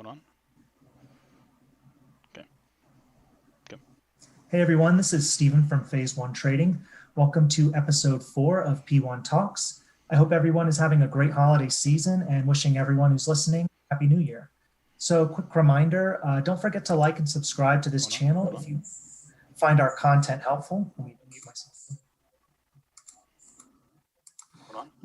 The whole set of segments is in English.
on. Okay. Okay. Hey everyone, this is Stephen from Phase 1 Trading. Welcome to episode 4 of P1 Talks. I hope everyone is having a great holiday season and wishing everyone who's listening Happy New Year. So quick reminder, don't forget to like and subscribe to this channel if you find our content helpful. Let me mute myself.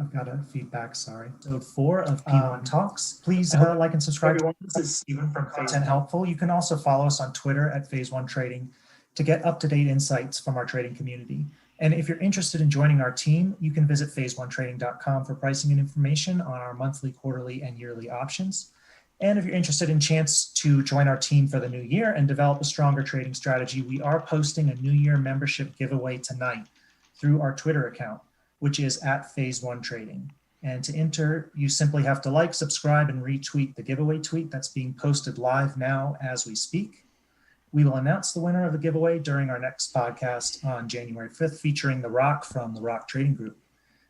I've got a feedback, sorry. Episode 4 of P1 Talks. Please like and subscribe. Everyone, this is Stephen from Content Helpful. You can also follow us on Twitter at Phase 1 Trading to get up-to-date insights from our trading community. And if you're interested in joining our team, you can visit phase1trading.com for pricing and information on our monthly, quarterly, and yearly options. And if you're interested in chance to join our team for the new year and develop a stronger trading strategy, we are posting a New Year membership giveaway tonight through our Twitter account, which is at Phase 1 Trading. And to enter, you simply have to like, subscribe, and retweet the giveaway tweet that's being posted live now as we speak. We will announce the winner of the giveaway during our next podcast on January 5th, featuring The Rock from The Rock Trading Group.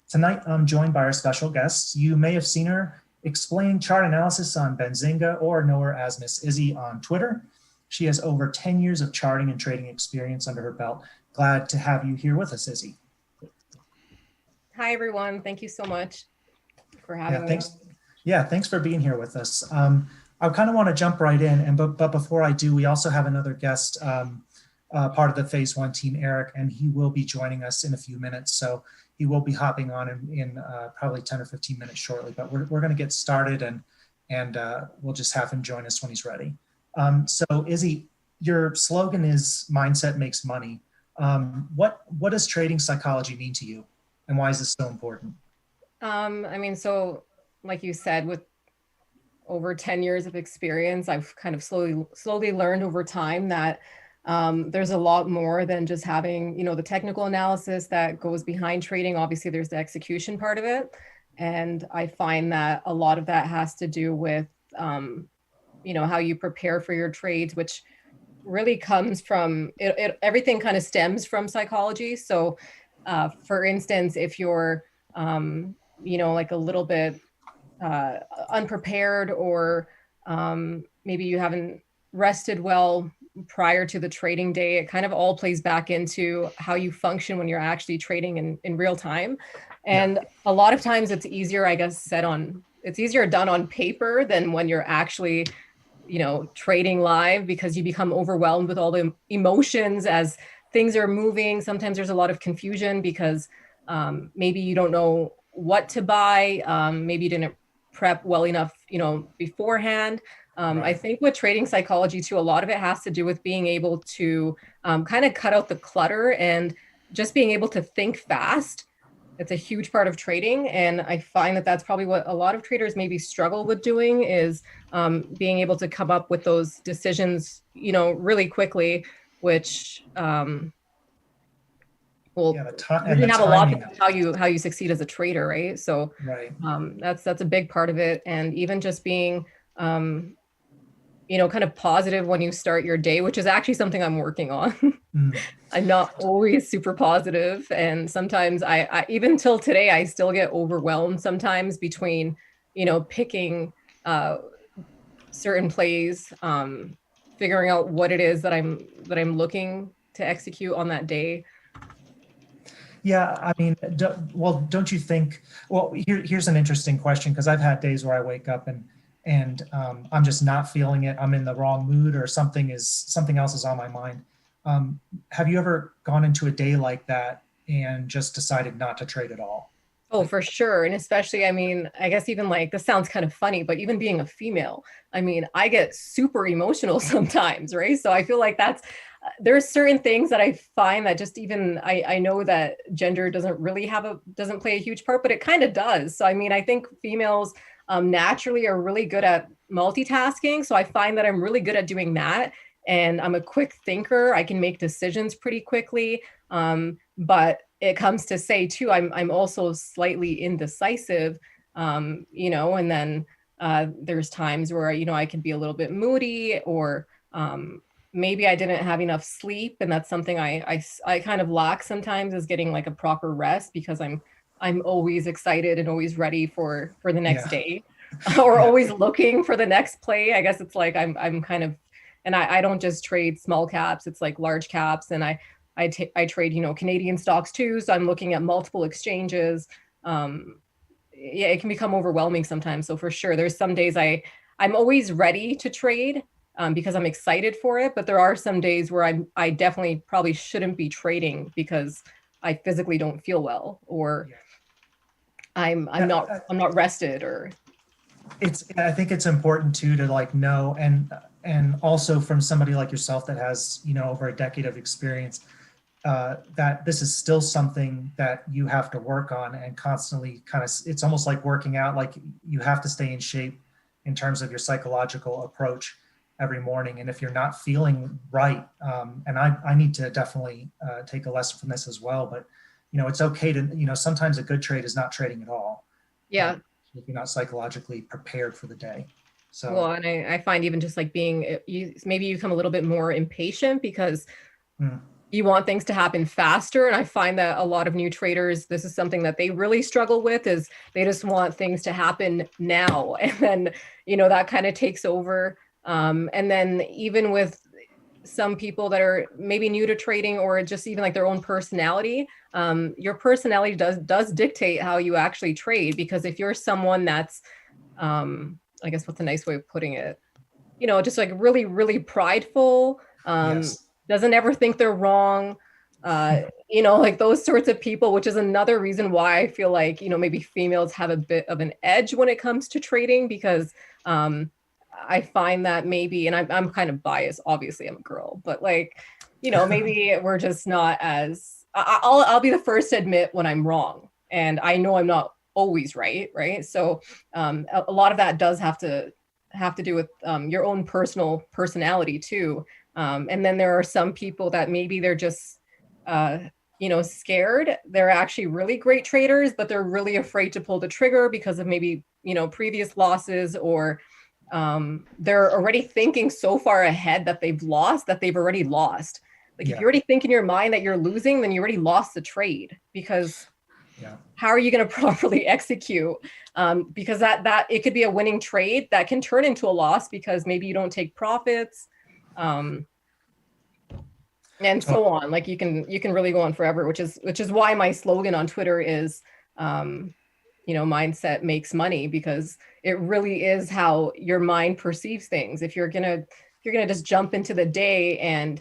Tonight, I'm joined by our special guests. You may have seen her explaining chart analysis on Benzinga or know her as Miss Izzy on Twitter. She has over 10 years of charting and trading experience under her belt. Glad to have you here with us, Izzy. Hi, everyone. Thank you so much for having me. Thanks for being here with us. I kind of want to jump right in, but before I do, we also have another guest, part of the Phase 1 team, Eric, and he will be joining us in a few minutes. So he will be hopping on in probably 10 or 15 minutes shortly, but we're going to get started and we'll just have him join us when he's ready. So Izzy, your slogan is "Mindset makes money." What does trading psychology mean to you, and why is this so important? So like you said, with over 10 years of experience, I've kind of slowly learned over time that there's a lot more than just having, the technical analysis that goes behind trading. Obviously, there's the execution part of it. And I find that a lot of that has to do with, how you prepare for your trades, which really comes from, everything kind of stems from psychology. So for instance, if you're, like a little bit unprepared, or maybe you haven't rested well prior to the trading day, it kind of all plays back into how you function when you're actually trading in real time. And a lot of times it's easier, I guess, it's easier done on paper than when you're actually, trading live, because you become overwhelmed with all the emotions as things are moving. Sometimes there's a lot of confusion because maybe you don't know what to buy. Maybe you didn't prep well enough, beforehand. I think with trading psychology too, a lot of it has to do with being able to kind of cut out the clutter and just being able to think fast. It's a huge part of trading. And I find that that's probably what a lot of traders maybe struggle with doing, is being able to come up with those decisions, really quickly, which you have a lot of how you succeed as a trader, right? So that's a big part of it. And even just being kind of positive when you start your day, which is actually something I'm working on. I'm not always super positive, and sometimes I even till today I still get overwhelmed sometimes between picking certain plays, figuring out what it is that I'm looking to execute on that day. Yeah, I mean, don't you think? Well, here's an interesting question, because I've had days where I wake up and I'm just not feeling it. I'm in the wrong mood, or something else is on my mind. Have you ever gone into a day like that and just decided not to trade at all? Oh, for sure. And especially, I guess even like, this sounds kind of funny, but even being a female, I get super emotional sometimes, right? So I feel like there's certain things that I find that just even, I know that gender doesn't play a huge part, but it kind of does. So, I think females naturally are really good at multitasking. So I find that I'm really good at doing that. And I'm a quick thinker. I can make decisions pretty quickly. But it comes to say too, I'm also slightly indecisive, and then there's times where, I can be a little bit moody, or maybe I didn't have enough sleep. And that's something I kind of lack sometimes, is getting like a proper rest, because I'm always excited and always ready for the next day. or Yeah. always looking for the next play. I guess it's like I'm kind of, and I don't just trade small caps, it's like large caps. And I trade, Canadian stocks too. So I'm looking at multiple exchanges. Yeah, it can become overwhelming sometimes. So for sure, there's some days I'm always ready to trade because I'm excited for it. But there are some days where I definitely probably shouldn't be trading because I physically don't feel well, or Yeah. I'm not rested, or I think it's important too to like know, and also from somebody like yourself that has, over a decade of experience, that this is still something that you have to work on and constantly it's almost like working out. Like you have to stay in shape in terms of your psychological approach every morning. And if you're not feeling right, and I need to definitely take a lesson from this as well, but it's okay to, sometimes a good trade is not trading at all. yeah. If you're not psychologically prepared for the day. So Well, and I find even just like maybe you become a little bit more impatient because mm, you want things to happen faster. And I find that a lot of new traders, this is something that they really struggle with, is they just want things to happen now. And then, that kind of takes over. And then even with some people that are maybe new to trading, or just even like their own personality, your personality does dictate how you actually trade. Because if you're someone that's, I guess what's a nice way of putting it, just like really, really prideful, yes, doesn't ever think they're wrong, like those sorts of people, which is another reason why I feel like, maybe females have a bit of an edge when it comes to trading, because I find that maybe, and I'm kind of biased, obviously I'm a girl, but like, maybe we're just not as, I'll be the first to admit when I'm wrong, and I know I'm not always right. So a lot of that does have to do with your own personal personality too. And then there are some people that maybe they're just, scared. They're actually really great traders, but they're really afraid to pull the trigger because of maybe, previous losses, or they're already thinking so far ahead that they've already lost. Like if you already think in your mind that you're losing, then you already lost the trade, because how are you going to properly execute? Because that it could be a winning trade that can turn into a loss because maybe you don't take profits, and so on. Like you can really go on forever, which is why my slogan on Twitter is, mindset makes money, because it really is how your mind perceives things. If you're gonna just jump into the day, and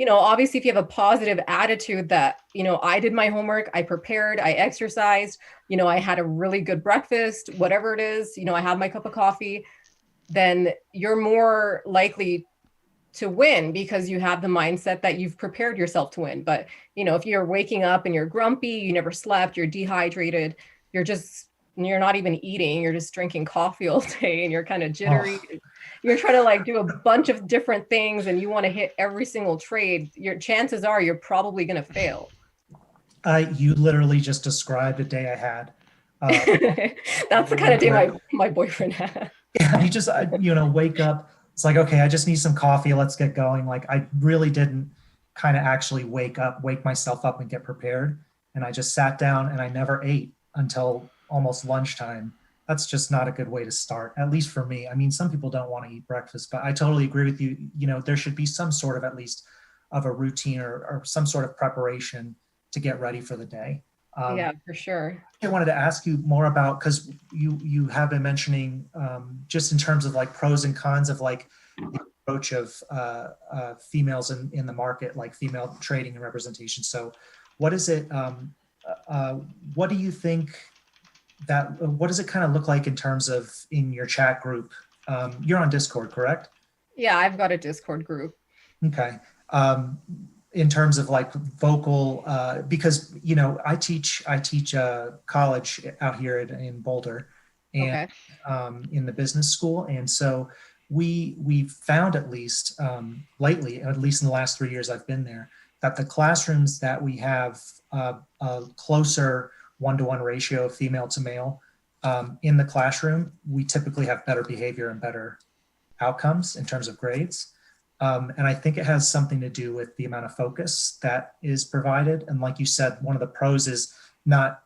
obviously if you have a positive attitude that, I did my homework, I prepared, I exercised, I had a really good breakfast, whatever it is, I had my cup of coffee, then you're more likely to win because you have the mindset that you've prepared yourself to win. But, if you're waking up and you're grumpy, you never slept, you're dehydrated, you're not even eating, you're just drinking coffee all day, and you're kind of jittery. Oh. You're trying to like do a bunch of different things, and you want to hit every single trade. Your chances are you're probably going to fail. You literally just described a day I had. That's the kind of day my boyfriend had. Yeah, you just, wake up. It's like, okay, I just need some coffee. Let's get going. Like I really didn't kind of actually wake myself up and get prepared. And I just sat down and I never ate until almost lunchtime. That's just not a good way to start, at least for me. I mean, some people don't want to eat breakfast, but I totally agree with you. There should be some sort of, at least of a routine or some sort of preparation to get ready for the day. Yeah, for sure. I wanted to ask you more about, because you have been mentioning just in terms of like pros and cons of like the approach of females in the market, like female trading and representation. So what is it, what do you think what does it kind of look like in terms of in your chat group? You're on Discord, correct? Yeah, I've got a Discord group. Okay. In terms of like vocal, because I teach college out here in Boulder, and in the business school, and so we found, at least lately, at least in the last 3 years I've been there, that the classrooms that we have a closer one-to-one ratio of female to male in the classroom, we typically have better behavior and better outcomes in terms of grades. And I think it has something to do with the amount of focus that is provided. And like you said, one of the pros is not,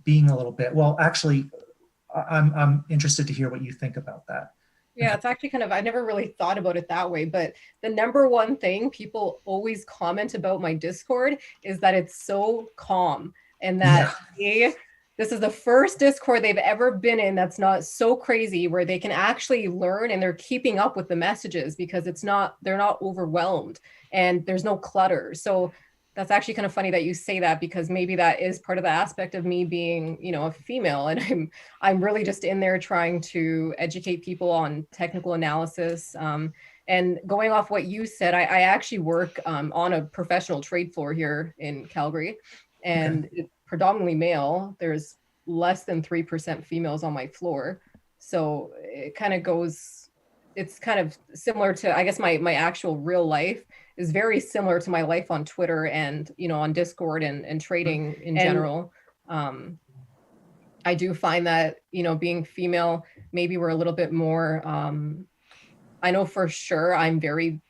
being a little bit, well, actually, I'm interested to hear what you think about that. Yeah, it's actually kind of, I never really thought about it that way, but the number one thing people always comment about my Discord is that it's so calm, and that this is the first Discord they've ever been in that's not so crazy, where they can actually learn and they're keeping up with the messages because they're not overwhelmed and there's no clutter. So that's actually kind of funny that you say that, because maybe that is part of the aspect of me being, a female, and I'm really just in there trying to educate people on technical analysis. And going off what you said, I actually work on a professional trade floor here in Calgary, and it's predominantly male. There's less than 3% females on my floor. So it kind of goes, it's kind of similar to, I guess, my actual real life is very similar to my life on Twitter and, on Discord and trading in general. I do find that, being female, maybe we're a little bit more, I know for sure I'm very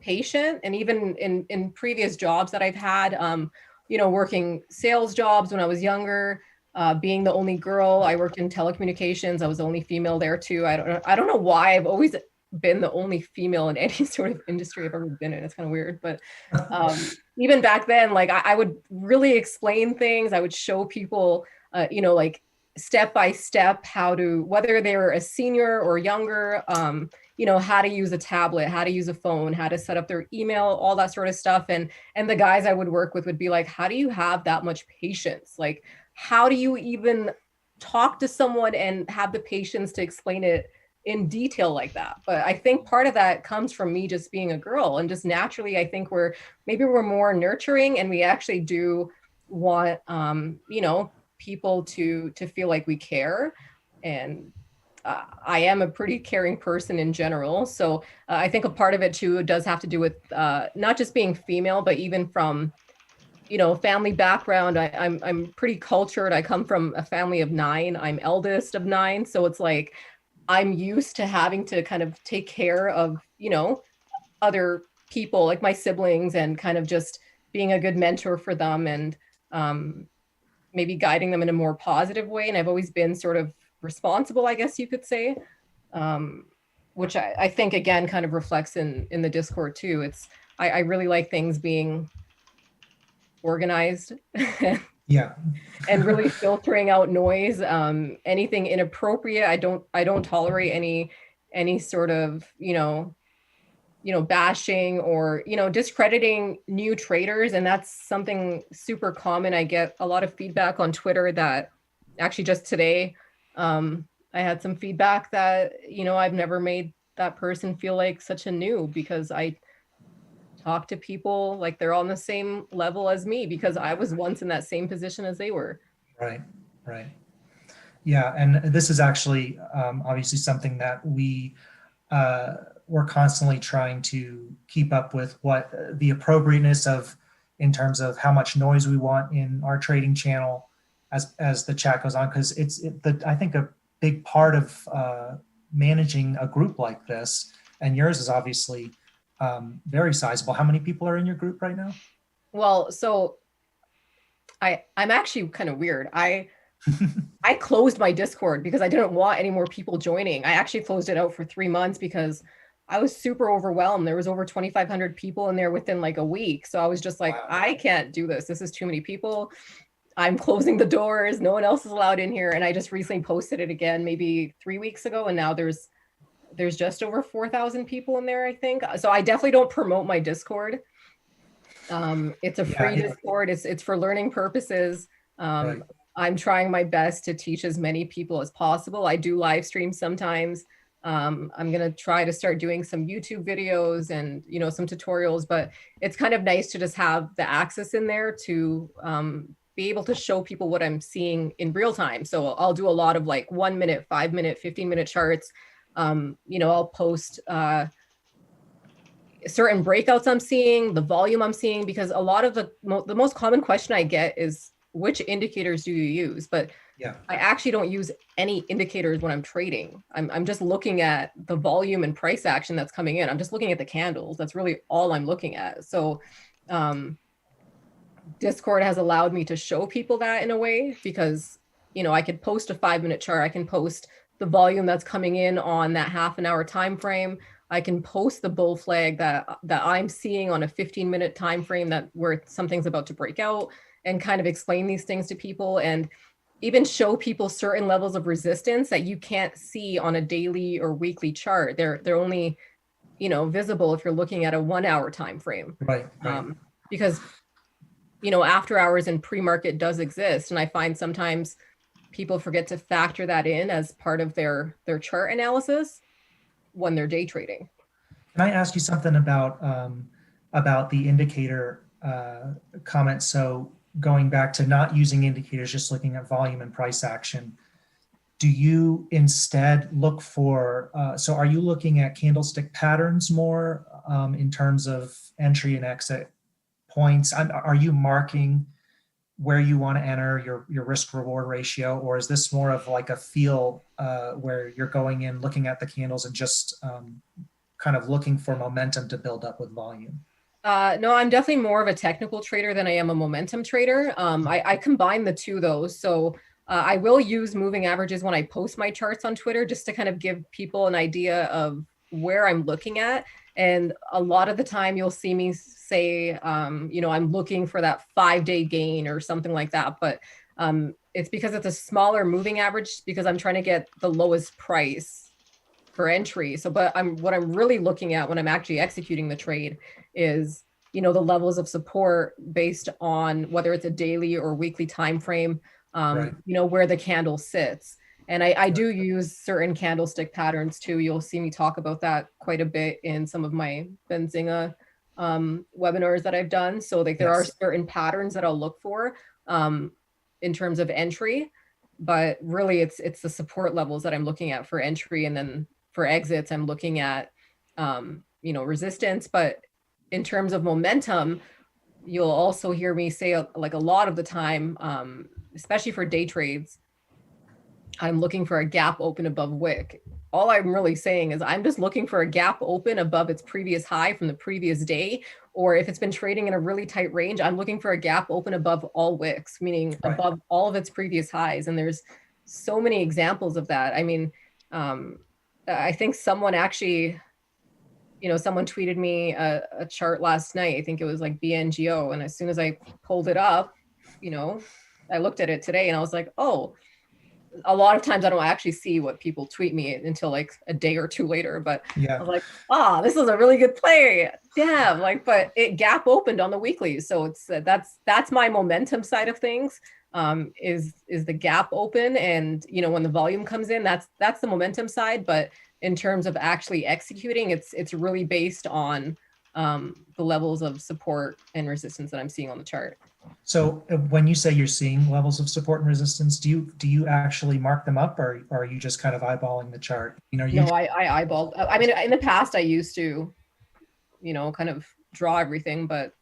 patient. And even in previous jobs that I've had, working sales jobs when I was younger, being the only girl, I worked in telecommunications. I was the only female there too. I don't know why I've always been the only female in any sort of industry I've ever been in. It's kind of weird, but even back then, like I would really explain things. I would show people, like step by step how to, whether they were a senior or younger, how to use a tablet, how to use a phone, how to set up their email, all that sort of stuff. And the guys I would work with would be like, how do you have that much patience? Like, how do you even talk to someone and have the patience to explain it in detail like that? But I think part of that comes from me just being a girl, and just naturally, I think we're more nurturing, and we actually do want, people to feel like we care. And I am a pretty caring person in general. So I think a part of it too does have to do with not just being female, but even from, family background. I'm pretty cultured. I come from a family of 9. I'm eldest of 9. So it's like, I'm used to having to kind of take care of, other people like my siblings, and kind of just being a good mentor for them, and maybe guiding them in a more positive way. And I've always been sort of responsible, I guess you could say, which I think again kind of reflects in the Discord too. It's I really like things being organized. And really filtering out noise, anything inappropriate. I don't tolerate any sort of bashing or discrediting new traders. And that's something super common. I get a lot of feedback on Twitter that actually just today I had some feedback that I've never made that person feel like such a noob, because I talk to people like they're on the same level as me, because I was once in that same position as they were. Right. Yeah, and this is actually obviously something that we're constantly trying to keep up with, what the appropriateness of, in terms of how much noise we want in our trading channel as the chat goes on, because I think a big part of managing a group like this, and yours is obviously very sizable. How many people are in your group right now? Well, so I'm actually kind of weird. I closed my Discord because I didn't want any more people joining. I actually closed it out for 3 months because I was super overwhelmed. There was over 2,500 people in there within like a week. So I was just like, wow, I can't do this. This is too many people. I'm closing the doors. No one else is allowed in here. And I just recently posted it again, maybe 3 weeks ago. And now there's just over 4,000 people in there, I think. So I definitely don't promote my Discord. It's a free Discord. It's for learning purposes. Right. I'm trying my best to teach as many people as possible. I do live streams sometimes. I'm going to try to start doing some YouTube videos and, some tutorials, but it's kind of nice to just have the access in there to be able to show people what I'm seeing in real time. So I'll do a lot of like 1 minute, 5 minute, 15-minute charts. I'll post certain breakouts I'm seeing, the volume I'm seeing, because a lot of the most common question I get is, which indicators do you use? But I actually don't use any indicators when I'm trading. I'm just looking at the volume and price action that's coming in. I'm just looking at the candles. That's really all I'm looking at. So Discord has allowed me to show people that in a way, because I could post a 5-minute chart. I can post the volume that's coming in on that half an hour time frame. I can post the bull flag that I'm seeing on a 15-minute time frame that where something's about to break out, and kind of explain these things to people, and even show people certain levels of resistance that you can't see on a daily or weekly chart. They're only, visible if you're looking at a 1 hour time frame. Right. Because, after hours and pre-market does exist. And I find sometimes people forget to factor that in as part of their chart analysis when they're day trading. Can I ask you something about the indicator comment? So going back to not using indicators, just looking at volume and price action, do you instead look for, so are you looking at candlestick patterns more in terms of entry and exit points? Are you marking where you want to enter your risk reward ratio, or is this more of like a feel where you're going in, looking at the candles and just kind of looking for momentum to build up with volume? No, I'm definitely more of a technical trader than I am a momentum trader. I combine the two though. So I will use moving averages when I post my charts on Twitter, just to kind of give people an idea of where I'm looking at. And a lot of the time you'll see me say, I'm looking for that 5-day gain or something like that. But it's because it's a smaller moving average, because I'm trying to get the lowest price for entry. So, but what I'm really looking at when I'm actually executing the trade is, the levels of support based on whether it's a daily or weekly time frame, Right. Where the candle sits. And I do use certain candlestick patterns too. You'll see me talk about that quite a bit in some of my Benzinga webinars that I've done. So like there are certain patterns that I'll look for in terms of entry, but really it's the support levels that I'm looking at for entry. And then for exits, I'm looking at, resistance. But in terms of momentum, you'll also hear me say like a lot of the time, especially for day trades, I'm looking for a gap open above wick. All I'm really saying is I'm just looking for a gap open above its previous high from the previous day. Or if it's been trading in a really tight range, I'm looking for a gap open above all wicks, meaning above all of its previous highs. And there's so many examples of that. I mean, I think someone actually, someone tweeted me a chart last night. I think it was like BNGO. And as soon as I pulled it up, I looked at it today and I was like, oh, a lot of times I don't actually see what people tweet me until like a day or two later, but I was like, this is a really good play. Damn, but it gap opened on the weekly. So it's that's my momentum side of things, is the gap open. And, when the volume comes in, that's the momentum side. But in terms of actually executing, it's really based on the levels of support and resistance that I'm seeing on the chart. So when you say you're seeing levels of support and resistance, do you actually mark them up, or are you just kind of eyeballing the chart? No, I eyeball. I mean, in the past I used to, kind of draw everything, but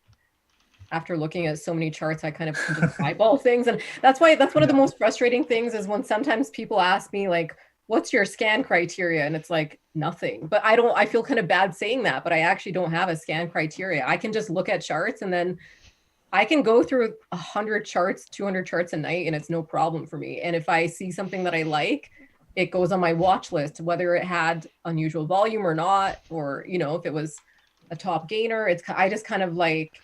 after looking at so many charts, I kind of just eyeball things. And that's one of the most frustrating things is when sometimes people ask me like, what's your scan criteria? And it's like nothing, but I feel kind of bad saying that, but I actually don't have a scan criteria. I can just look at charts and then I can go through 100 charts, 200 charts a night, and it's no problem for me. And if I see something that I like, it goes on my watch list, whether it had unusual volume or not, or, if it was a top gainer. I just kind of like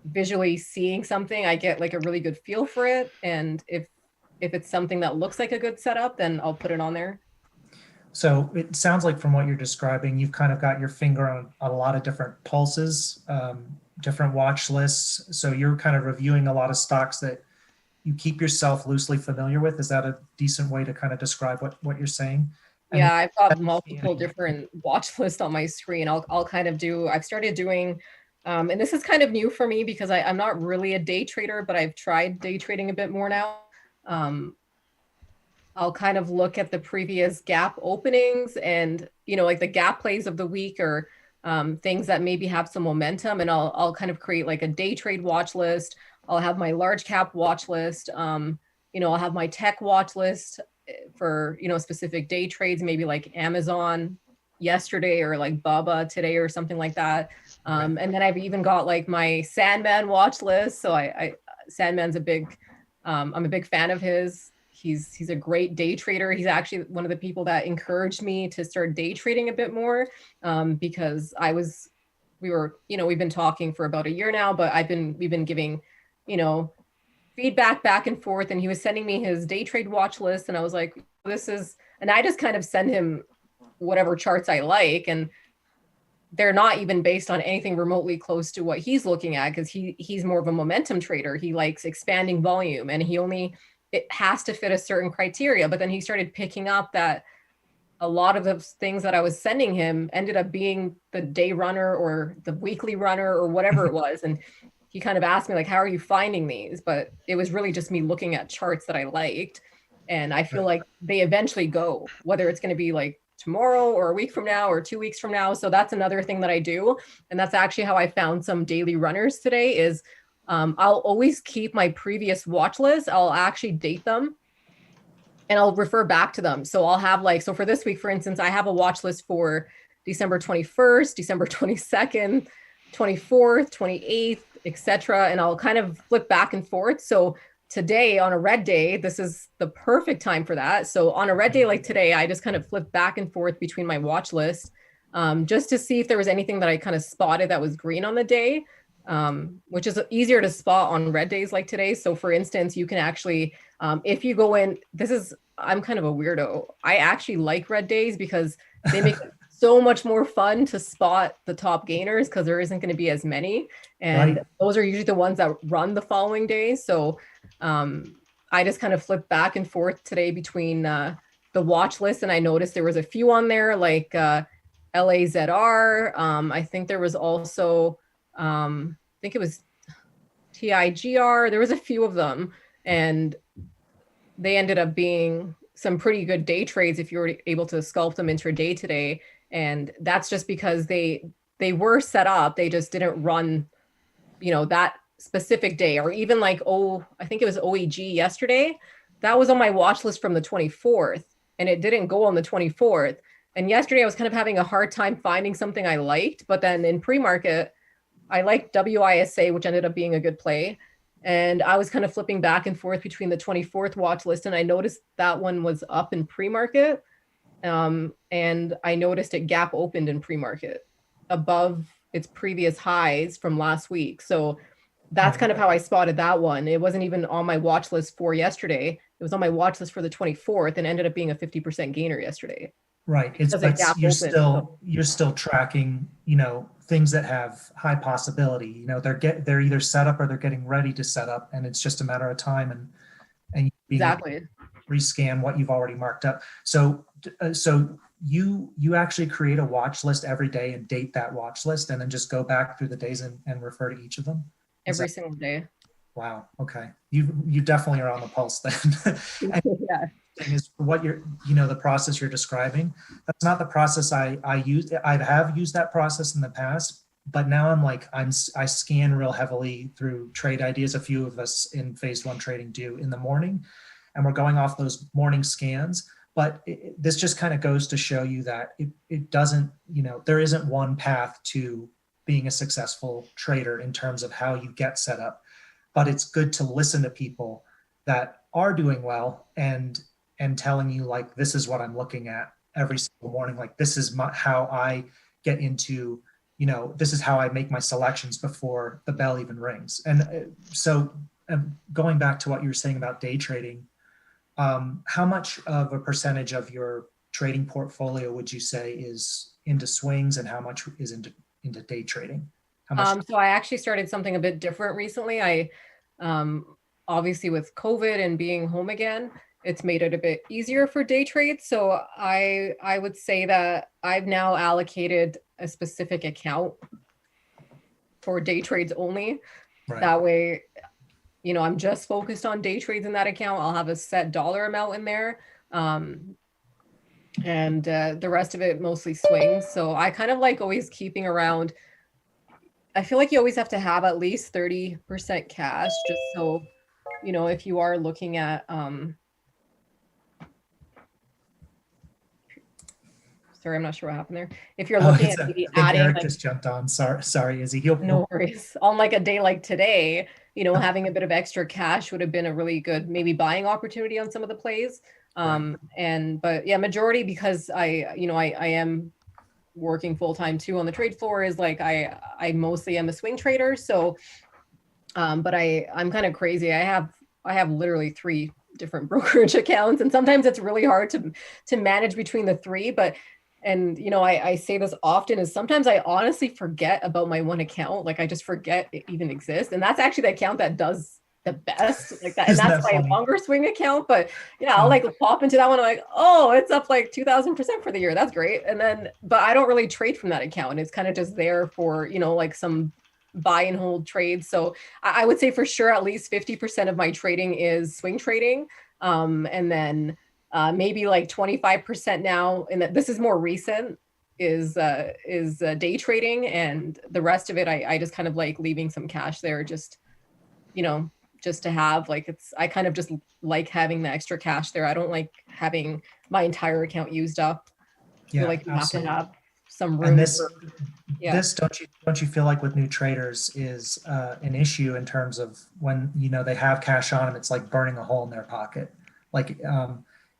visually seeing something, I get like a really good feel for it. And if it's something that looks like a good setup, then I'll put it on there. So it sounds like from what you're describing, you've kind of got your finger on a lot of different pulses, different watch lists. So you're kind of reviewing a lot of stocks that you keep yourself loosely familiar with. Is that a decent way to kind of describe what you're saying? Yeah, I've got multiple different watch lists on my screen. I've started doing, and this is kind of new for me because I'm not really a day trader, but I've tried day trading a bit more now. I'll kind of look at the previous gap openings and, like the gap plays of the week, or things that maybe have some momentum, and I'll kind of create like a day trade watch list. I'll have my large cap watch list. I'll have my tech watch list for, specific day trades, maybe like Amazon yesterday or like Baba today or something like that. And then I've even got like my Sandman watch list. So Sandman's a big I'm a big fan of his. He's a great day trader. He's actually one of the people that encouraged me to start day trading a bit more, because we've been talking for about a year now, but we've been giving, feedback back and forth, and he was sending me his day trade watch list, and I was like, and I just kind of send him whatever charts I like, and they're not even based on anything remotely close to what he's looking at, because he's more of a momentum trader. He likes expanding volume, and it has to fit a certain criteria. But then he started picking up that a lot of the things that I was sending him ended up being the day runner or the weekly runner or whatever it was. And he kind of asked me, like, how are you finding these? But it was really just me looking at charts that I liked. And I feel like they eventually go, whether it's going to be like tomorrow or a week from now or 2 weeks from now. So that's another thing that I do. And that's actually how I found some daily runners today is I'll always keep my previous watch list. I'll actually date them and I'll refer back to them. So I'll have so for this week, for instance, I have a watch list for December 21st, December 22nd, 24th, 28th, etc. And I'll kind of flip back and forth. So today on a red day, this is the perfect time for that. So on a red day like today, I just kind of flip back and forth between my watch list just to see if there was anything that I kind of spotted that was green on the day, which is easier to spot on red days like today. So for instance, you can actually, if you go in, I'm kind of a weirdo. I actually like red days because they make it so much more fun to spot the top gainers because there isn't going to be as many. And those are usually the ones that run the following day. So I just kind of flipped back and forth today between the watch list. And I noticed there was a few on there like LAZR. I think there was also, I think it was TIGR. There was a few of them. And they ended up being some pretty good day trades if you were able to scalp them intraday today. And that's just because they were set up. They just didn't run, that specific day. Or even I think it was OEG yesterday. That was on my watch list from the 24th and it didn't go on the 24th. And yesterday I was kind of having a hard time finding something I liked. But then in pre-market, I liked WISA, which ended up being a good play. And I was kind of flipping back and forth between the 24th watch list. And I noticed that one was up in pre-market. And I noticed it gap opened in pre-market above its previous highs from last week. So that's kind of how I spotted that one. It wasn't even on my watch list for yesterday. It was on my watch list for the 24th and ended up being a 50% gainer yesterday. Right. You're still tracking, things that have high possibility. They're either set up or they're getting ready to set up, and it's just a matter of time and being able to rescan what you've already marked up. So you actually create a watch list every day and date that watch list, and then just go back through the days and refer to each of them every single day. Wow. Okay. You definitely are on the pulse then. Yeah. Is what the process you're describing. That's not the process I use. I have used that process in the past, but now I scan real heavily through trade ideas. A few of us in phase one trading do in the morning, and we're going off those morning scans. But this just kind of goes to show you that it doesn't, there isn't one path to being a successful trader in terms of how you get set up. But it's good to listen to people that are doing well and telling you this is what I'm looking at every single morning. This is how I get into, this is how I make my selections before the bell even rings. And so going back to what you were saying about day trading, how much of a percentage of your trading portfolio would you say is into swings and how much is into day trading? How much? So I actually started something a bit different recently. I obviously with COVID and being home again, it's made it a bit easier for day trades. So I would say that I've now allocated a specific account for day trades only. Right. That way, I'm just focused on day trades in that account. I'll have a set dollar amount in there. And the rest of it mostly swings. So I kind of always keeping around, I feel like you always have to have at least 30% cash just so, if you are looking at, sorry, I'm not sure what happened there. If you're looking at maybe adding, Eric just jumped on. Sorry, Izzy. No worries. On a day like today, having a bit of extra cash would have been a really good maybe buying opportunity on some of the plays. But yeah, majority, because I am working full-time too on the trade floor, is like I mostly am a swing trader. So but I'm kind of crazy. I have literally 3 different brokerage accounts, and sometimes it's really hard to manage between the 3. But I say this often, is sometimes I honestly forget about my one account. Like I just forget it even exists, and that's actually the account that does the best, like that. And that's my longer swing account. But yeah, I'll like pop into that one. I'm like, oh, it's up like 2,000% for the year. That's great. And then, but I don't really trade from that account. It's kind of just there for, like some buy and hold trades. So I would say for sure at least 50% of my trading is swing trading. And then maybe like 25% now, and this is more recent, is day trading. And the rest of it, I just kind of like leaving some cash there, just just to have, like, I kind of just like having the extra cash there. I don't like having my entire account used up. I feel like you have to have some room. And this don't you feel like with new traders is an issue in terms of when they have cash on them, it's like burning a hole in their pocket. Like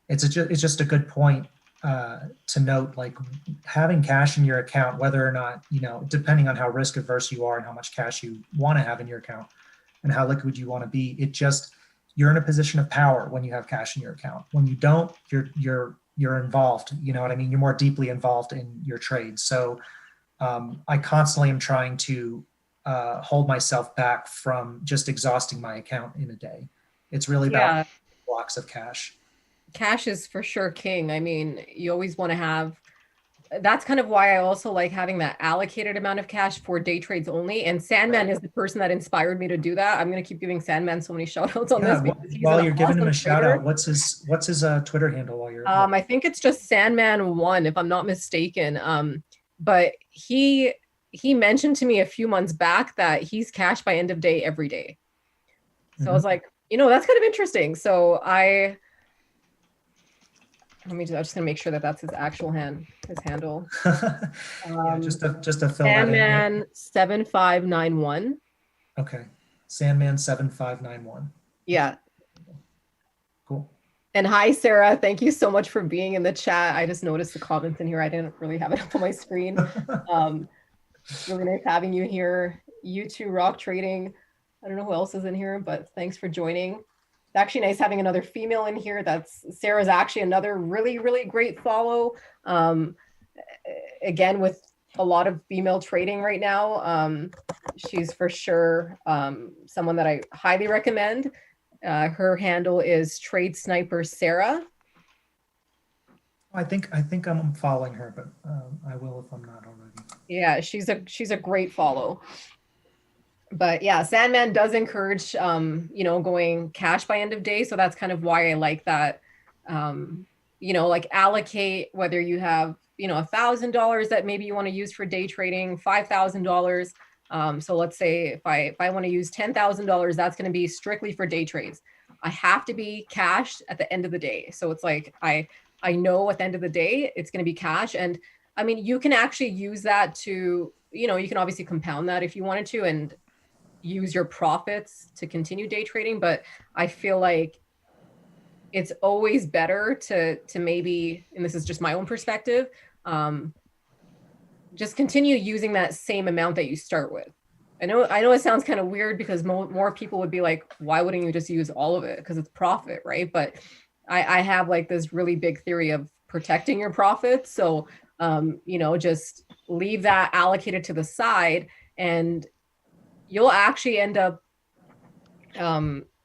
it's just a good point to note, like having cash in your account, whether or not depending on how risk averse you are and how much cash you want to have in your account and how liquid you want to be, you're in a position of power when you have cash in your account. When you don't, you're involved. You know what I mean? You're more deeply involved in your trades. So I constantly am trying to hold myself back from just exhausting my account in a day. It's really about blocks of cash. Cash is for sure king. I mean, you always want to have. That's kind of why I also like having that allocated amount of cash for day trades only. And Sandman is the person that inspired me to do that. I'm going to keep giving Sandman so many shout outs on this. While you're giving him a shout out, what's his Twitter handle while you're I think it's just Sandman1, if I'm not mistaken. But he mentioned to me a few months back that he's cash by end of day every day. So I was like, that's kind of interesting. So I'm just gonna make sure that that's his actual his handle. Just to fill Sandman 7591. Okay, Sandman 7591. Yeah. Cool. And hi, Sarah. Thank you so much for being in the chat. I just noticed the comments in here. I didn't really have it up on my screen. Really nice having you here. You too, Rock Trading. I don't know who else is in here, but thanks for joining. It's actually nice having another female in here. Sarah's actually another really, really great follow. Again, with a lot of female trading right now. She's for sure someone that I highly recommend. Her handle is Trade Sniper Sarah. I think I'm following her, but I will if I'm not already. Yeah, she's a great follow. But yeah, Sandman does encourage, going cash by end of day. So that's kind of why I like that, like allocate, whether you have, $1,000 that maybe you want to use for day trading, $5,000. So let's say if I want to use $10,000, that's going to be strictly for day trades. I have to be cash at the end of the day. So it's like, I know at the end of the day, it's going to be cash. And I mean, you can actually use that to, you can obviously compound that if you wanted to, and use your profits to continue day trading. But I feel like it's always better to maybe, and this is just my own perspective, just continue using that same amount that you start with. I know it sounds kind of weird because more people would be like, why wouldn't you just use all of it? Because it's profit, right? But I have like this really big theory of protecting your profits. So, just leave that allocated to the side, and you'll actually end up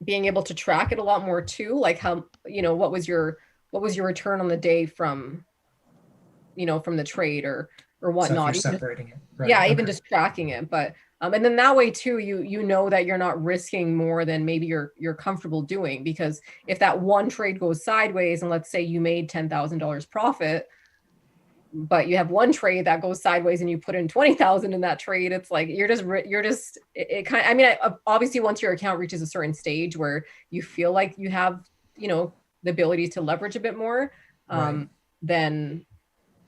being able to track it a lot more too. Like how, what was your return on the day from the trade or whatnot. So separating it. Right. Yeah, even just tracking it. But and then that way too, you know that you're not risking more than maybe you're comfortable doing, because if that one trade goes sideways and let's say you made $10,000 profit, but you have one trade that goes sideways and you put in 20,000 in that trade, it's like obviously once your account reaches a certain stage where you feel like you have the ability to leverage a bit more, then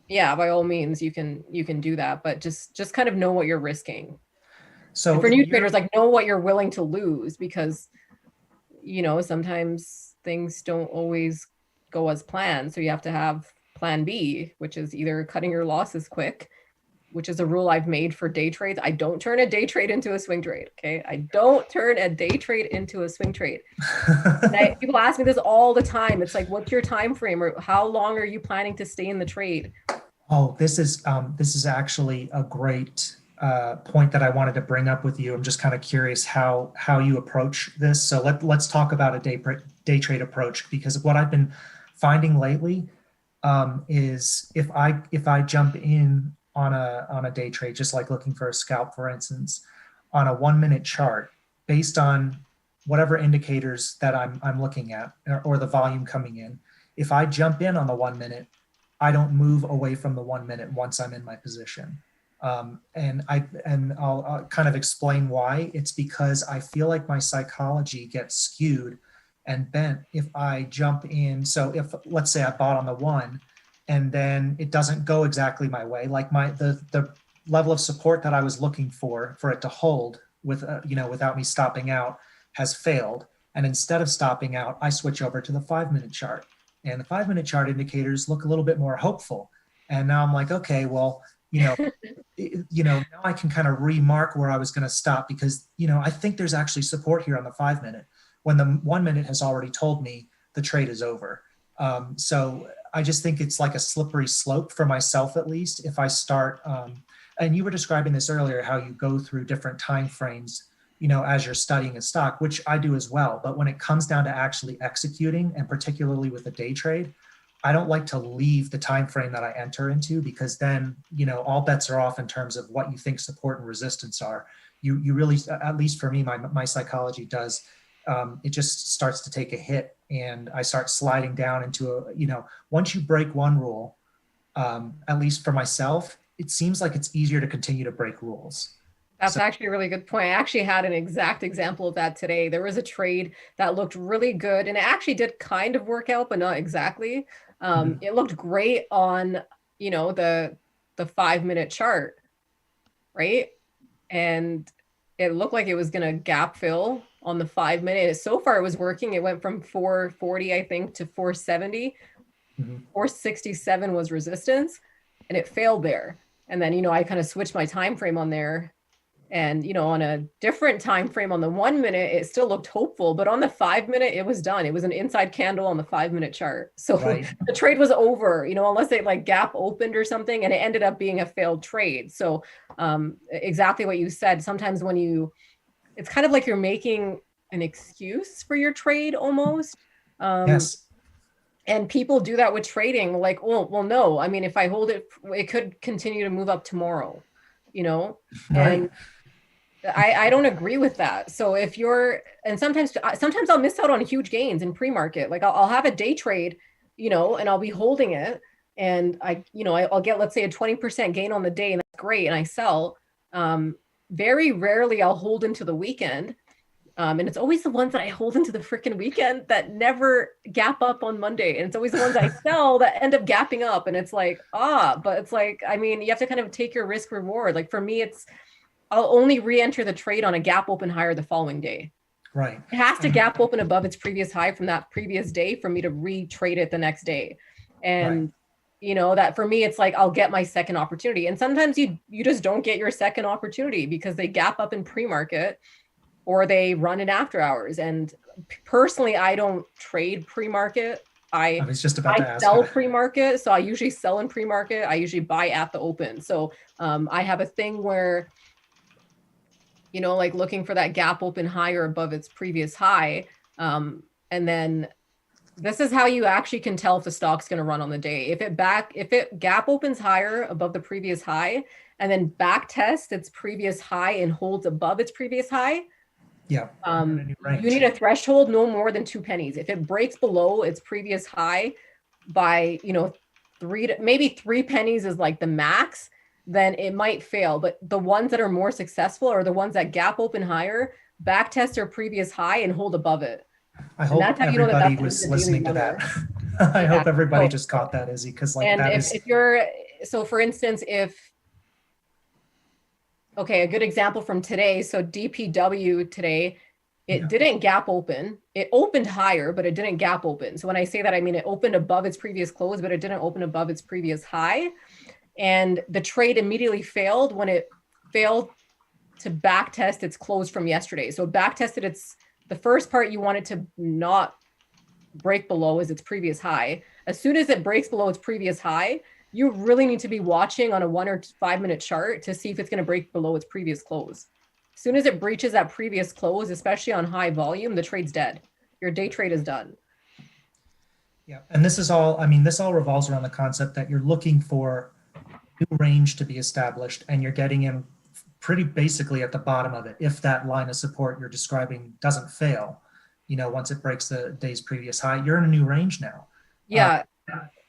yeah, by all means you can do that, but just kind of know what you're risking. So and for new traders, like, know what you're willing to lose, because, you know, sometimes things don't always go as planned. So you have to have plan B, which is either cutting your losses quick, which is a rule I've made for day trades. I don't turn a day trade into a swing trade. Okay. I don't turn a day trade into a swing trade. People ask me this all the time. It's like, what's your time frame, or how long are you planning to stay in the trade? Oh, this is actually a great point that I wanted to bring up with you. I'm just kind of curious how you approach this. So let's talk about a day trade approach, because what I've been finding lately is if I jump in on a day trade, just like looking for a scalp, for instance, on a 1 minute chart, based on whatever indicators that I'm looking at, or the volume coming in, if I jump in on the 1 minute, I don't move away from the 1 minute once I'm in my position. And I'll kind of explain why. It's because I feel like my psychology gets skewed and bent if I jump in. So if, let's say I bought on the 1 and then it doesn't go exactly my way, like the level of support that I was looking for it to hold with, without me stopping out, has failed. And instead of stopping out, I switch over to the 5 minute chart. And the 5 minute chart indicators look a little bit more hopeful. And now I'm like, okay, well, now I can kind of remark where I was going to stop, because, I think there's actually support here on the 5 minute, when the 1 minute has already told me the trade is over. So I just think it's like a slippery slope for myself, at least, if I start, and you were describing this earlier, how you go through different time frames, as you're studying a stock, which I do as well. But when it comes down to actually executing, and particularly with a day trade, I don't like to leave the time frame that I enter into, because then, all bets are off in terms of what you think support and resistance are. You really, at least for me, my psychology does, it just starts to take a hit, and I start sliding down into once you break one rule, at least for myself, it seems like it's easier to continue to break rules. That's actually a really good point. I actually had an exact example of that today. There was a trade that looked really good, and it actually did kind of work out, but not exactly. It looked great on, the 5 minute chart, right? And it looked like it was going to gap fill on the 5 minute. So far it was working. It went from 440, I think, to 470. 467 was resistance, and it failed there. And then, I kind of switched my time frame on there. And, on a different time frame on the 1 minute, it still looked hopeful, but on the 5 minute, it was done. It was an inside candle on the 5 minute chart. So right. The trade was over, unless it like gap opened or something, and it ended up being a failed trade. So exactly what you said. Sometimes it's kind of like you're making an excuse for your trade almost. Yes. And people do that with trading. Like, well, no, I mean, if I hold it, it could continue to move up tomorrow, Right. And I don't agree with that. So if and sometimes I'll miss out on huge gains in pre-market. Like I'll have a day trade, and I'll be holding it, and I'll get, let's say, a 20% gain on the day, and that's great, and I sell. Very rarely I'll hold into the weekend. And it's always the ones that I hold into the freaking weekend that never gap up on Monday. And it's always the ones I sell that end up gapping up. And it's like, but it's like, I mean, you have to kind of take your risk reward. Like for me, I'll only re-enter the trade on a gap open higher the following day. Right. It has to gap open above its previous high from that previous day for me to re-trade it the next day. And that for me, it's like, I'll get my second opportunity. And sometimes you just don't get your second opportunity because they gap up in pre-market, or they run in after hours. And personally, I don't trade pre-market. I was just about to ask. Sell pre-market. So I usually sell in pre-market. I usually buy at the open. So I have a thing where, like looking for that gap open higher above its previous high. And then this is how you actually can tell if the stock's going to run on the day. If it gap opens higher above the previous high and then back tests its previous high and holds above its previous high, you need a threshold no more than 2 pennies. If it breaks below its previous high by, 3 pennies is like the max, then it might fail. But the ones that are more successful are the ones that gap open higher, back test their previous high, and hold above it. I hope everybody was listening to that. I hope everybody just caught that, Izzy, because like, and if you're, so for instance, Okay, a good example from today. So DPW today, it didn't gap open. It opened higher, but it didn't gap open. So when I say that, I mean it opened above its previous close, but it didn't open above its previous high. And the trade immediately failed when it failed to back test its close from yesterday. So back tested the first part you want it to not break below is its previous high. As soon as it breaks below its previous high, you really need to be watching on a 1 or 5 minute chart to see if it's going to break below its previous close. As soon as it breaches that previous close, especially on high volume, the trade's dead. Your day trade is done. Yeah, and this is all, I mean, this all revolves around the concept that you're looking for new range to be established, and you're getting in pretty basically at the bottom of it. If that line of support you're describing doesn't fail, once it breaks the day's previous high, you're in a new range now. Yeah.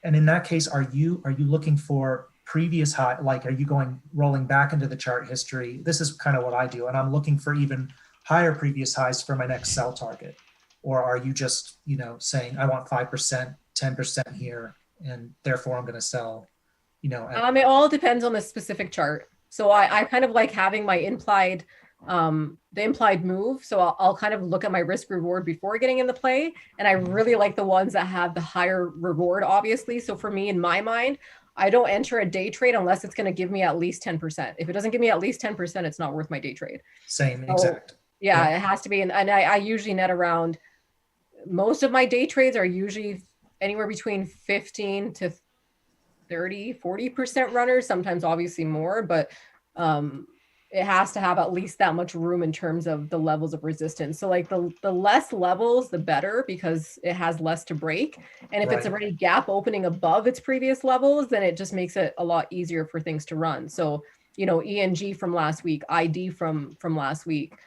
And in that case, are you looking for previous high? Like, are you rolling back into the chart history? This is kind of what I do, and I'm looking for even higher previous highs for my next sell target. Or are you just, saying I want 5%, 10% here, and therefore I'm going to sell, it all depends on the specific chart. So I kind of like having my implied, the implied move. So I'll kind of look at my risk reward before getting in the play. And I really like the ones that have the higher reward, obviously. So for me, in my mind, I don't enter a day trade unless it's going to give me at least 10%. If it doesn't give me at least 10%, it's not worth my day trade. Same, so, exact. Yeah, it has to be. And I usually net around, most of my day trades are usually anywhere between 15 to 30, 40% runners, sometimes obviously more, but it has to have at least that much room in terms of the levels of resistance. So like the less levels, the better, because it has less to break. And if it's already gap opening above its previous levels, then it just makes it a lot easier for things to run. So, ENG from last week, ID from last week,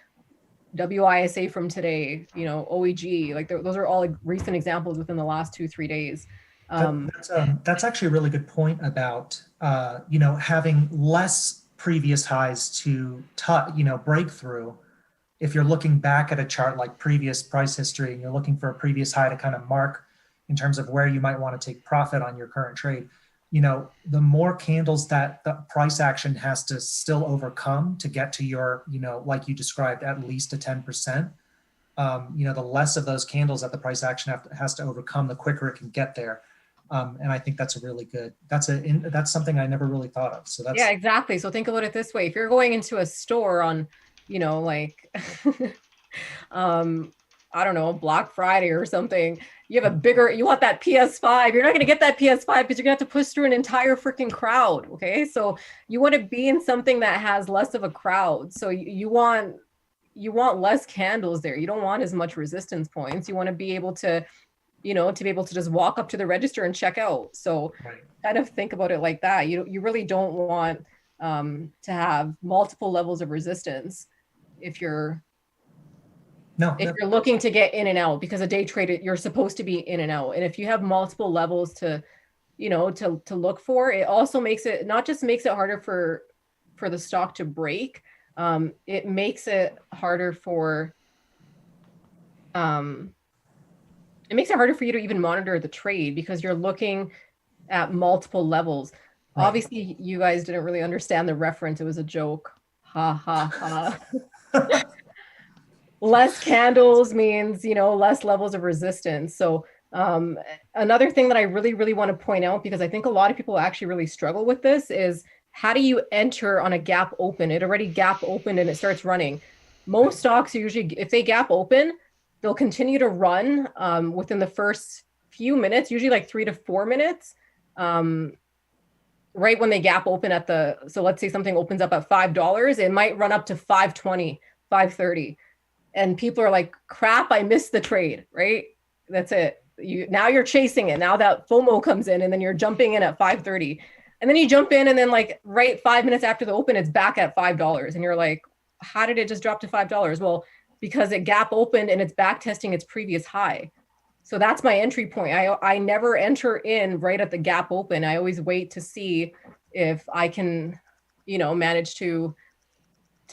WISA from today, OEG, like those are all like recent examples within the last 2-3 days. That's actually a really good point about, having less previous highs to break through. If you're looking back at a chart like previous price history and you're looking for a previous high to kind of mark in terms of where you might want to take profit on your current trade, the more candles that the price action has to still overcome to get to your, like you described, at least a 10%, the less of those candles that the price action has to overcome, the quicker it can get there. And I think that's a really good, that's something I never really thought of. So that's, yeah, exactly. So think about it this way. If you're going into a store on, like, I don't know, Black Friday or something, you want that PS5. You're not going to get that PS5 because you're going to have to push through an entire freaking crowd. Okay. So you want to be in something that has less of a crowd. So you want less candles there. You don't want as much resistance points. You want to be able to, to be able to just walk up to the register and check out. So kind of think about it like that. You really don't want to have multiple levels of resistance if you're looking to get in and out, because a day trade, you're supposed to be in and out. And if you have multiple levels to look for, it also makes it, not just makes it harder for the stock to break. It makes it harder for you to even monitor the trade because you're looking at multiple levels. Right. Obviously, you guys didn't really understand the reference. It was a joke. Ha, ha, ha. Less candles means, less levels of resistance. So another thing that I really, really want to point out, because I think a lot of people actually really struggle with this, is how do you enter on a gap open? It already gap opened and it starts running. Most stocks usually, if they gap open, they'll continue to run within the first few minutes, usually like 3 to 4 minutes, right when they gap open so let's say something opens up at $5, it might run up to $5.20, $5.30. And people are like, crap, I missed the trade, right? That's it. Now you're chasing it. Now that FOMO comes in and then you're jumping in at $5.30. And then you jump in and then like right 5 minutes after the open, it's back at $5. And you're like, how did it just drop to $5? Well, because it gap opened and it's back testing its previous high. So that's my entry point. I never enter in right at the gap open. I always wait to see if I can, manage to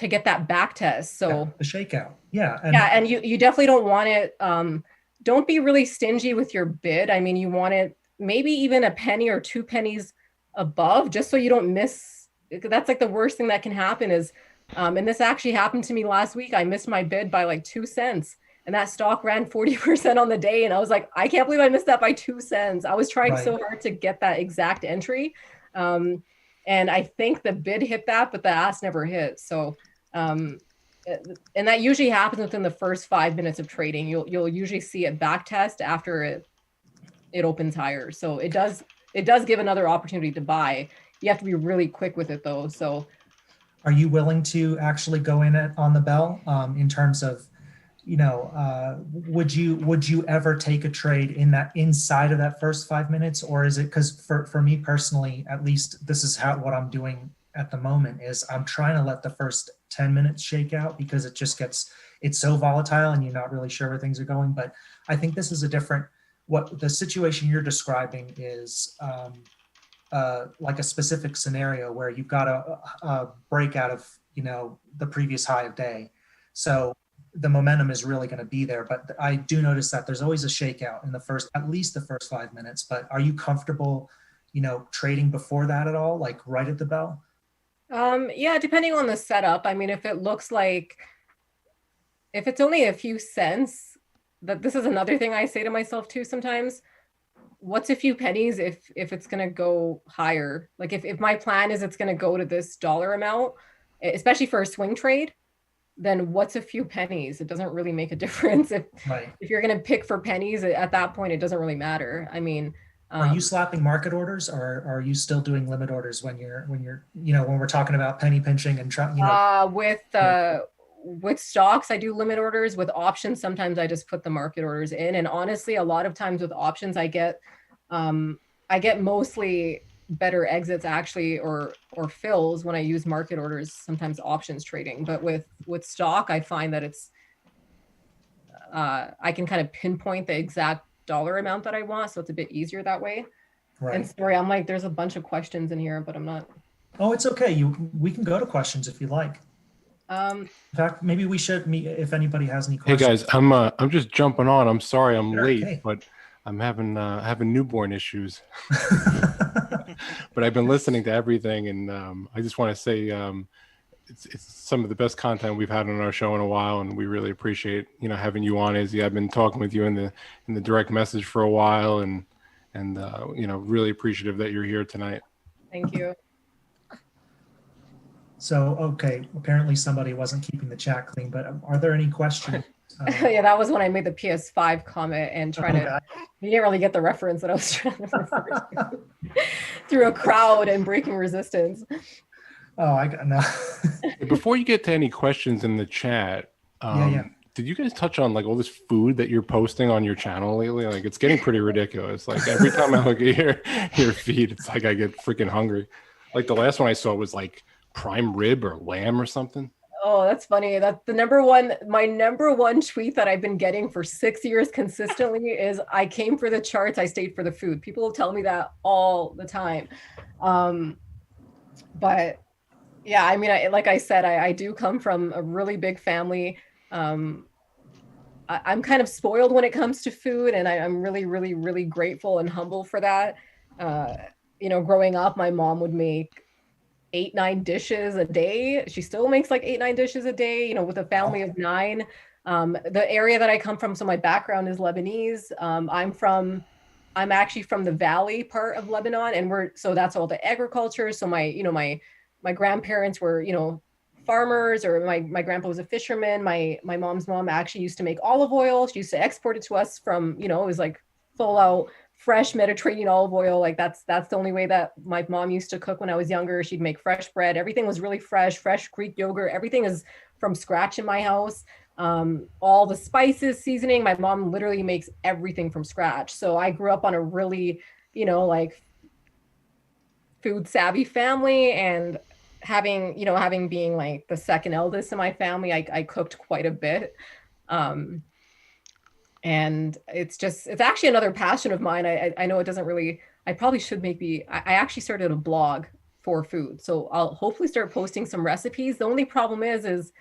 get that back test. So the shakeout. Yeah. And you definitely don't want it. Don't be really stingy with your bid. I mean, you want it maybe even a penny or 2 pennies above, just so you don't miss. That's like the worst thing that can happen is And this actually happened to me last week. I missed my bid by like 2 cents. And that stock ran 40% on the day. And I was like, I can't believe I missed that by 2 cents. I was trying so hard to get that exact entry. And I think the bid hit that, but the ask never hit. So, and that usually happens within the first 5 minutes of trading. You'll usually see it back test after it opens higher. So it does give another opportunity to buy. You have to be really quick with it though. So are you willing to actually go in on the bell in terms of, would you ever take a trade inside of that first 5 minutes? Or is it, because for me personally, at least this is what I'm doing at the moment, is I'm trying to let the first 10 minutes shake out, because it's so volatile and you're not really sure where things are going. But I think this is what the situation you're describing is like a specific scenario where you've got a break out of, the previous high of day. So the momentum is really going to be there. But I do notice that there's always a shakeout in at least the first 5 minutes. But are you comfortable, trading before that at all, like right at the bell? Yeah, depending on the setup. I mean, if it's only a few cents, this is another thing I say to myself too sometimes. What's a few pennies if it's going to go higher? Like if my plan is it's going to go to this dollar amount, especially for a swing trade, then what's a few pennies? It doesn't really make a difference. If you're going to pick for pennies at that point, it doesn't really matter. I mean, are you slapping market orders, or are you still doing limit orders when we're talking about penny pinching and trying, with stocks, I do limit orders. With options, sometimes I just put the market orders in. And honestly, a lot of times with options, I get mostly better exits actually, or fills when I use market orders, sometimes options trading. But with stock, I find that it's, I can kind of pinpoint the exact dollar amount that I want. So it's a bit easier that way. Right. And sorry, I'm like, there's a bunch of questions in here, but I'm not. Oh, it's okay. We can go to questions if you like. In fact, maybe we should meet if anybody has any questions. Hey guys, I'm just jumping on. I'm sorry I'm late, okay. But I'm having newborn issues. But I've been listening to everything, and I just want to say it's some of the best content we've had on our show in a while, and we really appreciate having you on, Izzy. I've been talking with you in the direct message for a while, and really appreciative that you're here tonight. Thank you. So, okay, apparently somebody wasn't keeping the chat clean, but are there any questions? Yeah, that was when I made the PS5 comment and you didn't really get the reference that I was trying to refer to. Through a crowd and breaking resistance. Oh, I got no. Before you get to any questions in the chat, did you guys touch on like all this food that you're posting on your channel lately? Like it's getting pretty ridiculous. Like every time I look at your feed, it's like I get freaking hungry. Like the last one I saw was like prime rib or lamb or something. Oh, that's funny. That's my number one tweet that I've been getting for 6 years consistently is I came for the charts, I stayed for the food. People will tell me that all the time. But yeah, I mean, like I said, I do come from a really big family. I'm kind of spoiled when it comes to food, and I'm really, really, really grateful and humble for that. Growing up, my mom would make 8-9 dishes a day. She still makes like 8-9 dishes a day, with a family of 9. The area that I come from, so my background is Lebanese. I'm actually from the valley part of Lebanon, and so that's all the agriculture. So my grandparents were, farmers, or my grandpa was a fisherman. My mom's mom actually used to make olive oil. She used to export it to us from, it was like full out fresh Mediterranean olive oil. Like that's the only way that my mom used to cook when I was younger. She'd make fresh bread. Everything was really fresh Greek yogurt. Everything is from scratch in my house. All the spices, seasoning, my mom literally makes everything from scratch. So I grew up on a really, like food savvy family, and having being like the second eldest in my family, I cooked quite a bit. And it's actually another passion of mine. I know it doesn't really, I probably should I actually started a blog for food. So I'll hopefully start posting some recipes. The only problem is,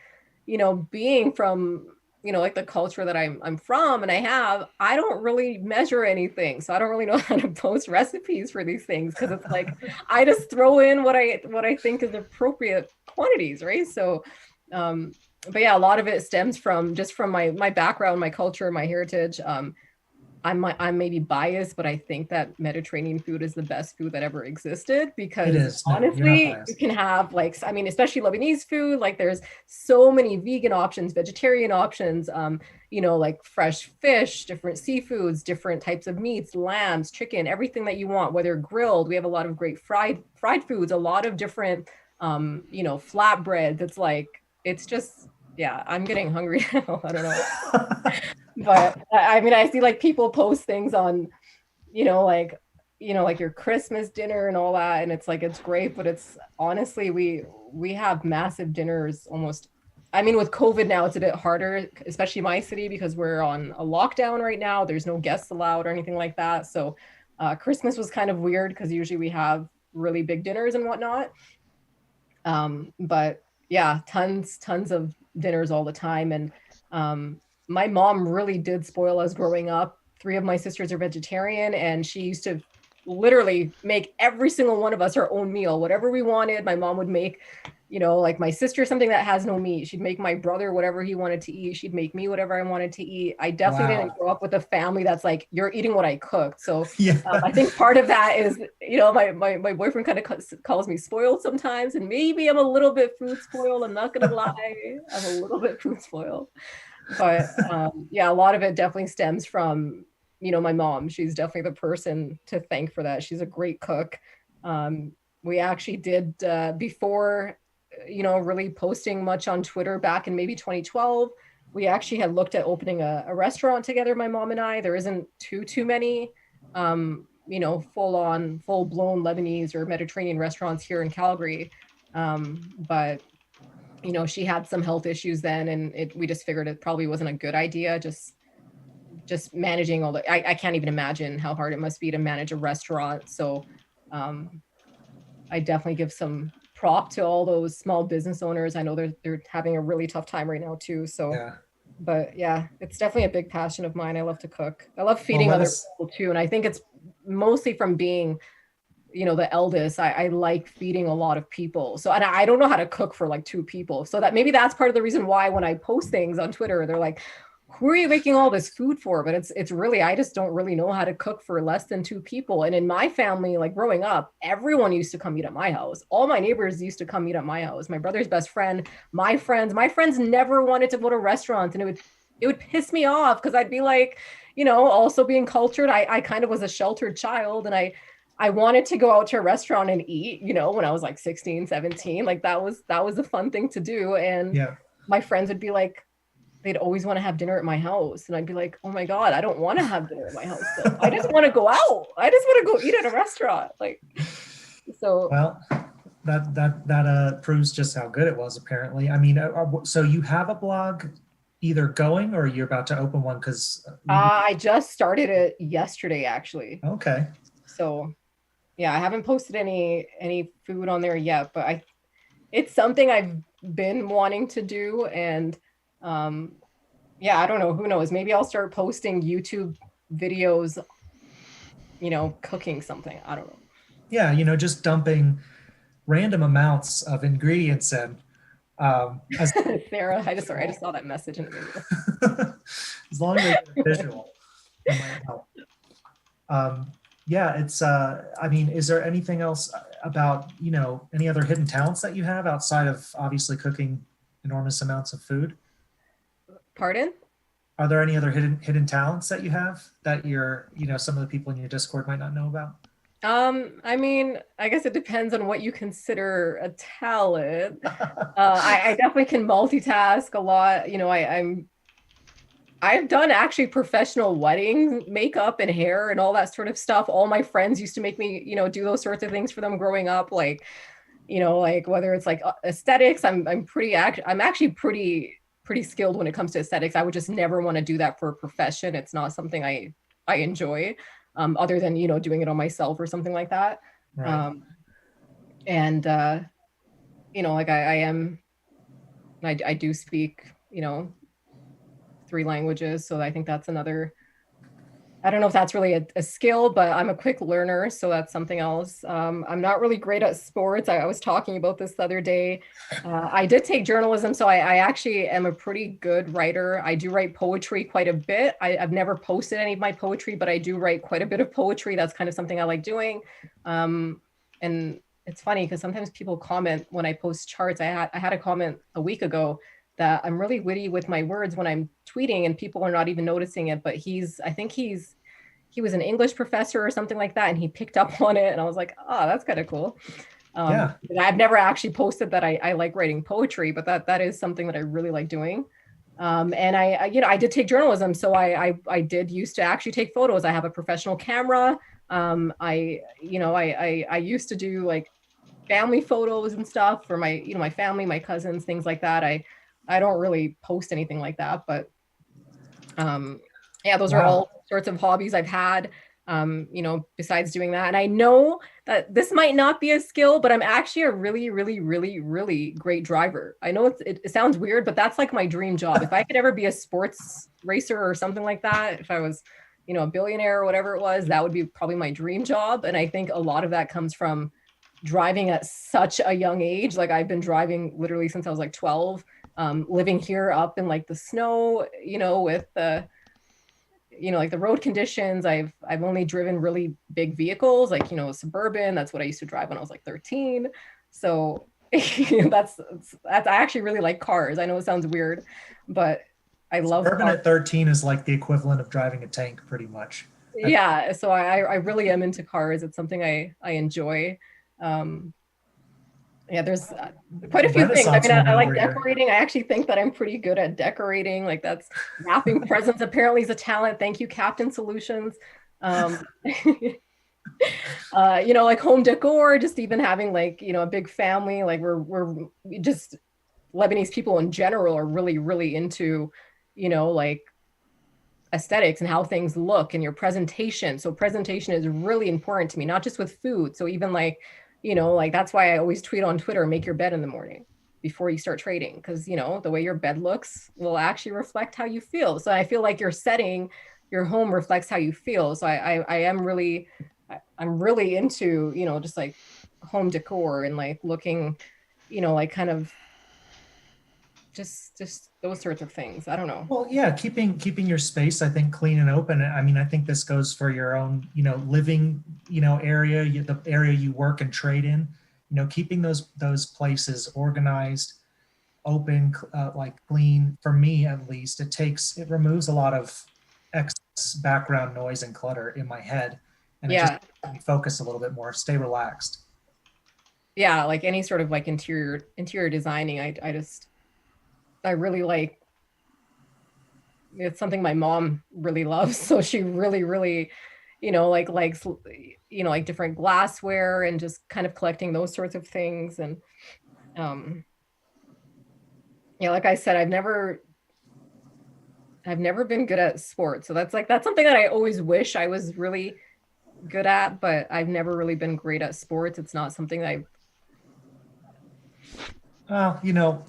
being from you know, like the culture that I'm from and I don't really measure anything. So I don't really know how to post recipes for these things because it's like I just throw in what I think is appropriate quantities, right? So but yeah, a lot of it stems from just from my background, my culture, my heritage. I'm maybe biased, but I think that Mediterranean food is the best food that ever existed because it is. No, honestly, you can have like, I mean, especially Lebanese food, like there's so many vegan options, vegetarian options, you know, like fresh fish, different seafoods, different types of meats, lambs, chicken, everything that you want, whether grilled. We have a lot of great fried foods, a lot of different, you know, flatbreads. It's like, it's just, yeah, I'm getting hungry now. I don't know. But I mean, I see like people post things on, you know, like your Christmas dinner and all that, and it's like it's great, but it's honestly we have massive dinners almost. I mean, with COVID now, it's a bit harder, especially my city because we're on a lockdown right now. There's no guests allowed or anything like that. So Christmas was kind of weird because usually we have really big dinners and whatnot. But yeah, tons of dinners all the time, and my mom really did spoil us growing up. 3 of my sisters are vegetarian, and she used to literally make every single one of us our own meal. Whatever we wanted, my mom would make, you know, like my sister something that has no meat. She'd make my brother whatever he wanted to eat. She'd make me whatever I wanted to eat. I definitely didn't grow up with a family that's like, you're eating what I cooked. So I think part of that is, you know, my boyfriend kind of calls me spoiled sometimes, and maybe I'm a little bit food spoiled. I'm not gonna lie, I'm a little bit food spoiled. But yeah, a lot of it definitely stems from, you know, my mom. She's definitely the person to thank for that. She's a great cook. We actually did before, you know, really posting much on Twitter back in maybe 2012. We actually had looked at opening a restaurant together, my mom and I. There isn't too many, you know, full blown Lebanese or Mediterranean restaurants here in Calgary. But you know, she had some health issues then, and we just figured it probably wasn't a good idea. Just managing all the, I can't even imagine how hard it must be to manage a restaurant. So I definitely give some prop to all those small business owners. I know they're having a really tough time right now too. So, but yeah, it's definitely a big passion of mine. I love to cook. I love feeding other people too. And I think it's mostly from being, you know, the eldest. I like feeding a lot of people. So, and I don't know how to cook for like 2 people. So that maybe that's part of the reason why when I post things on Twitter, they're like, who are you making all this food for? But it's really, I just don't really know how to cook for less than 2 people. And in my family, like growing up, everyone used to come eat at my house. All my neighbors used to come eat at my house. My brother's best friend, my friends never wanted to go to restaurants, and it would piss me off because I'd be like, you know, also being cultured, I kind of was a sheltered child, and I wanted to go out to a restaurant and eat, you know, when I was like 16, 17, like that was a fun thing to do. And my friends would be like, they'd always want to have dinner at my house. And I'd be like, oh my God, I don't want to have dinner at my house. So I just want to go out. I just want to go eat at a restaurant. Like, so. Well, that proves just how good it was, apparently. I mean, so you have a blog either going or you're about to open one? Because I just started it yesterday, actually. Okay. So yeah, I haven't posted any food on there yet, but it's something I've been wanting to do. And yeah, I don't know, who knows, maybe I'll start posting YouTube videos, you know, cooking something. I don't know. Yeah, you know, just dumping random amounts of ingredients in. Sarah, I just saw that message in the video. As long as it's visual, it might help. Yeah, it's I mean, is there anything else about, you know, any other hidden talents that you have outside of obviously cooking enormous amounts of food? Pardon? Are there any other hidden talents that you have that you know, some of the people in your Discord might not know about? I mean, I guess it depends on what you consider a talent. I definitely can multitask a lot. You know, I've done actually professional wedding makeup and hair and all that sort of stuff. All my friends used to make me, you know, do those sorts of things for them growing up. Like, you know, like whether it's like aesthetics, I'm actually pretty skilled when it comes to aesthetics. I would just never want to do that for a profession. It's not something I enjoy, other than, you know, doing it on myself or something like that. Right. And you know, like I do speak, you know, 3 languages. So I think that's another, I don't know if that's really a skill, but I'm a quick learner. So that's something else. I'm not really great at sports. I was talking about this the other day. I did take journalism. So I actually am a pretty good writer. I do write poetry quite a bit. I've never posted any of my poetry, but I do write quite a bit of poetry. That's kind of something I like doing. And it's funny because sometimes people comment when I post charts. I had a comment a week ago that I'm really witty with my words when I'm tweeting and people are not even noticing it, but I think he was an English professor or something like that. And he picked up on it. And I was like, oh, that's kind of cool. Yeah. I've never actually posted that I like writing poetry, but that is something that I really like doing. And I did take journalism. So I did used to actually take photos. I have a professional camera. I used to do like family photos and stuff for my family, my cousins, things like that. I don't really post anything like that, but yeah, those are all sorts of hobbies I've had, besides doing that. And I know that this might not be a skill, but I'm actually a really, really, really, really great driver. I know it sounds weird, but that's like my dream job. If I could ever be a sports racer or something like that, if I was, a billionaire or whatever it was, that would be probably my dream job. And I think a lot of that comes from driving at such a young age. Like I've been driving literally since I was like 12, living here up in like the snow, with the, like the road conditions. I've only driven really big vehicles, like, Suburban. That's what I used to drive when I was like 13. So that's I actually really like cars. I know it sounds weird, but I love Suburban at 13 is like the equivalent of driving a tank pretty much. Yeah. So I really am into cars. It's something I enjoy. Yeah, there's quite a few things. I mean, I like decorating. I actually think that I'm pretty good at decorating. Like that's wrapping presents apparently is a talent. Thank you, Captain Solutions. Like home decor, just even having like, a big family. Like we're just Lebanese people in general are really, really into, like aesthetics and how things look and your presentation. So presentation is really important to me, not just with food. So even like, like that's why I always tweet on Twitter, make your bed in the morning before you start trading. Cause the way your bed looks will actually reflect how you feel. So I feel like your setting, your home reflects how you feel. So I'm really into, just like home decor and like looking, like kind of just those sorts of things. I don't know. Well, yeah, keeping your space, I think, clean and open. I mean, I think this goes for your own, living, area, the area you work and trade in, keeping those places organized, open, like clean. For me, at least, it removes a lot of excess background noise and clutter in my head, and it just makes me focus a little bit more, stay relaxed. Yeah, like any sort of like interior designing, I really like. It's something my mom really loves. So she really, really, likes, like different glassware and just kind of collecting those sorts of things. And like I said, I've never been good at sports. So that's something that I always wish I was really good at, but I've never really been great at sports. It's not something that Well,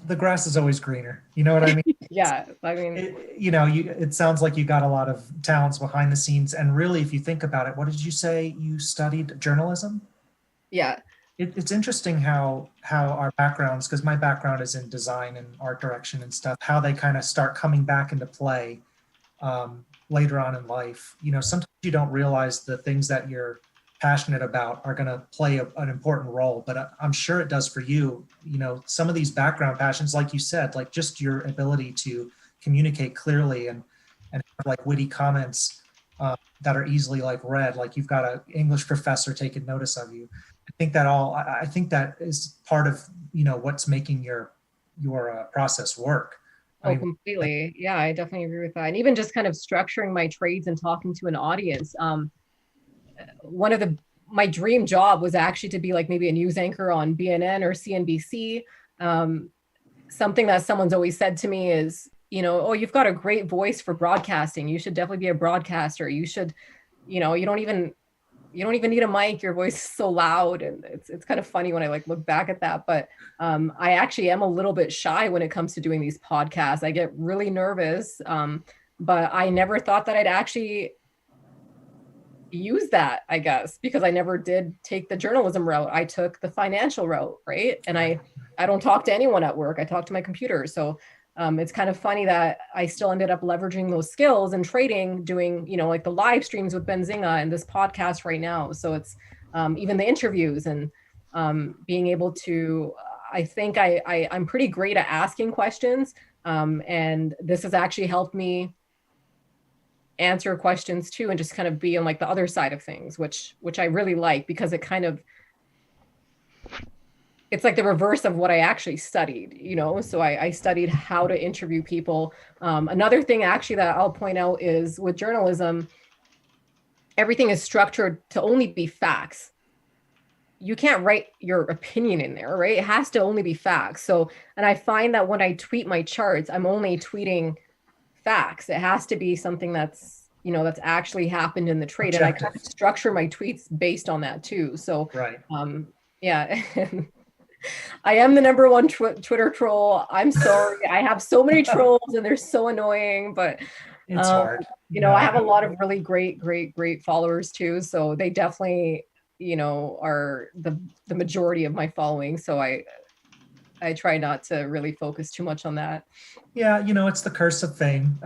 the grass is always greener. You know what I mean? Yeah. I mean, it sounds like you got a lot of talents behind the scenes. And really, if you think about it, what did you say you studied journalism? Yeah. It's interesting how our backgrounds, because my background is in design and art direction and stuff, how they kind of start coming back into play later on in life. Sometimes you don't realize the things that you're passionate about are going to play an important role, but I'm sure it does for you. Some of these background passions, like you said, like just your ability to communicate clearly and have like witty comments that are easily like read, like you've got an English professor taking notice of you. I think that is part of what's making your process work. Oh, completely. Yeah, I definitely agree with that. And even just kind of structuring my trades and talking to an audience. One of my dream job was actually to be like maybe a news anchor on BNN or CNBC. Something that someone's always said to me is, oh, you've got a great voice for broadcasting. You should definitely be a broadcaster. You should, you don't even you don't even need a mic. Your voice is so loud. And it's kind of funny when I like look back at that. But I actually am a little bit shy when it comes to doing these podcasts. I get really nervous. But I never thought that I'd actually use that, I guess, because I never did take the journalism route. I took the financial route, right? And I don't talk to anyone at work. I talk to my computer. So it's kind of funny that I still ended up leveraging those skills and trading, doing, you know, like the live streams with Benzinga and this podcast right now. So it's even the interviews and being able to, I think I'm pretty great at asking questions. And this has actually helped me answer questions too, and just kind of be on like the other side of things, which I really like, because it kind of, it's like the reverse of what I actually studied, you know? So I studied how to interview people. Another thing actually that I'll point out is with journalism, everything is structured to only be facts. You can't write your opinion in there, right? It has to only be facts. So, and I find that when I tweet my charts, I'm only tweeting facts. It has to be something that's, you know, that's actually happened in the trade. Objective. And I kind of structure my tweets based on that too. So, Right. Yeah. I am the number one Twitter troll. I'm sorry. I have so many trolls and they're so annoying, but It's hard. you know, I have a lot of really great followers too. So they definitely, you know, are the majority of my following. So I try not to really focus too much on that. Yeah, you know, it's the curse of fame.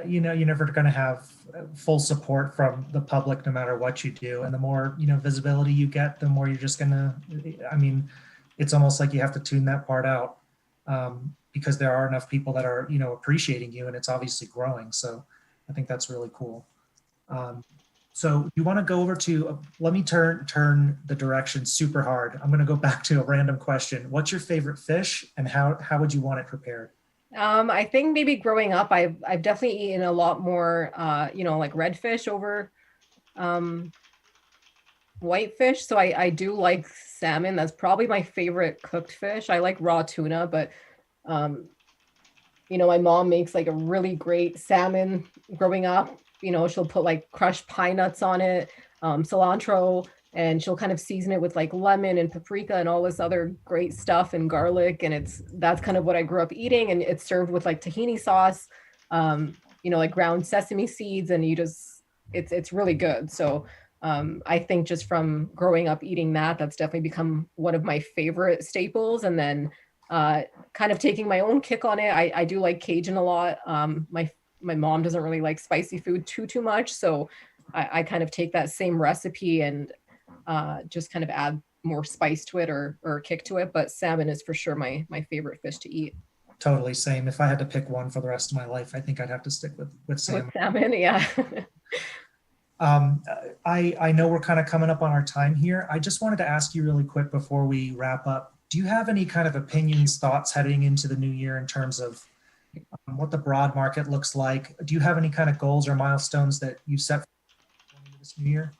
You know, you're never going to have full support from the public no matter what you do. And the more, you know, visibility you get, the more you're just going to, I mean, it's almost like you have to tune that part out because there are enough people that are, you know, appreciating you, and it's obviously growing. So I think that's really cool. So you want to go over to, let me turn the direction super hard. I'm going to go back to a random question. What's your favorite fish, and how would you want it prepared? I think maybe growing up, I've definitely eaten a lot more, you know, like redfish over whitefish. So I do like salmon. That's probably my favorite cooked fish. I like raw tuna, but you know, my mom makes like a really great salmon growing up. You know, she'll put like crushed pine nuts on it, cilantro, and she'll kind of season it with like lemon and paprika and all this other great stuff and garlic. And that's kind of what I grew up eating. And it's served with like tahini sauce, you know, like ground sesame seeds, and it's really good. So I think just from growing up eating that's definitely become one of my favorite staples. And then kind of taking my own kick on it. I do like Cajun a lot. My mom doesn't really like spicy food too much. So I kind of take that same recipe and just kind of add more spice to it or kick to it. But salmon is for sure my favorite fish to eat. Totally same. If I had to pick one for the rest of my life, I think I'd have to stick with salmon. With salmon, yeah. I know we're kind of coming up on our time here. I just wanted to ask you really quick before we wrap up. Do you have any kind of opinions, thoughts heading into the new year in terms of what the broad market looks like? Do you have any kind of goals or milestones that you set for this new year?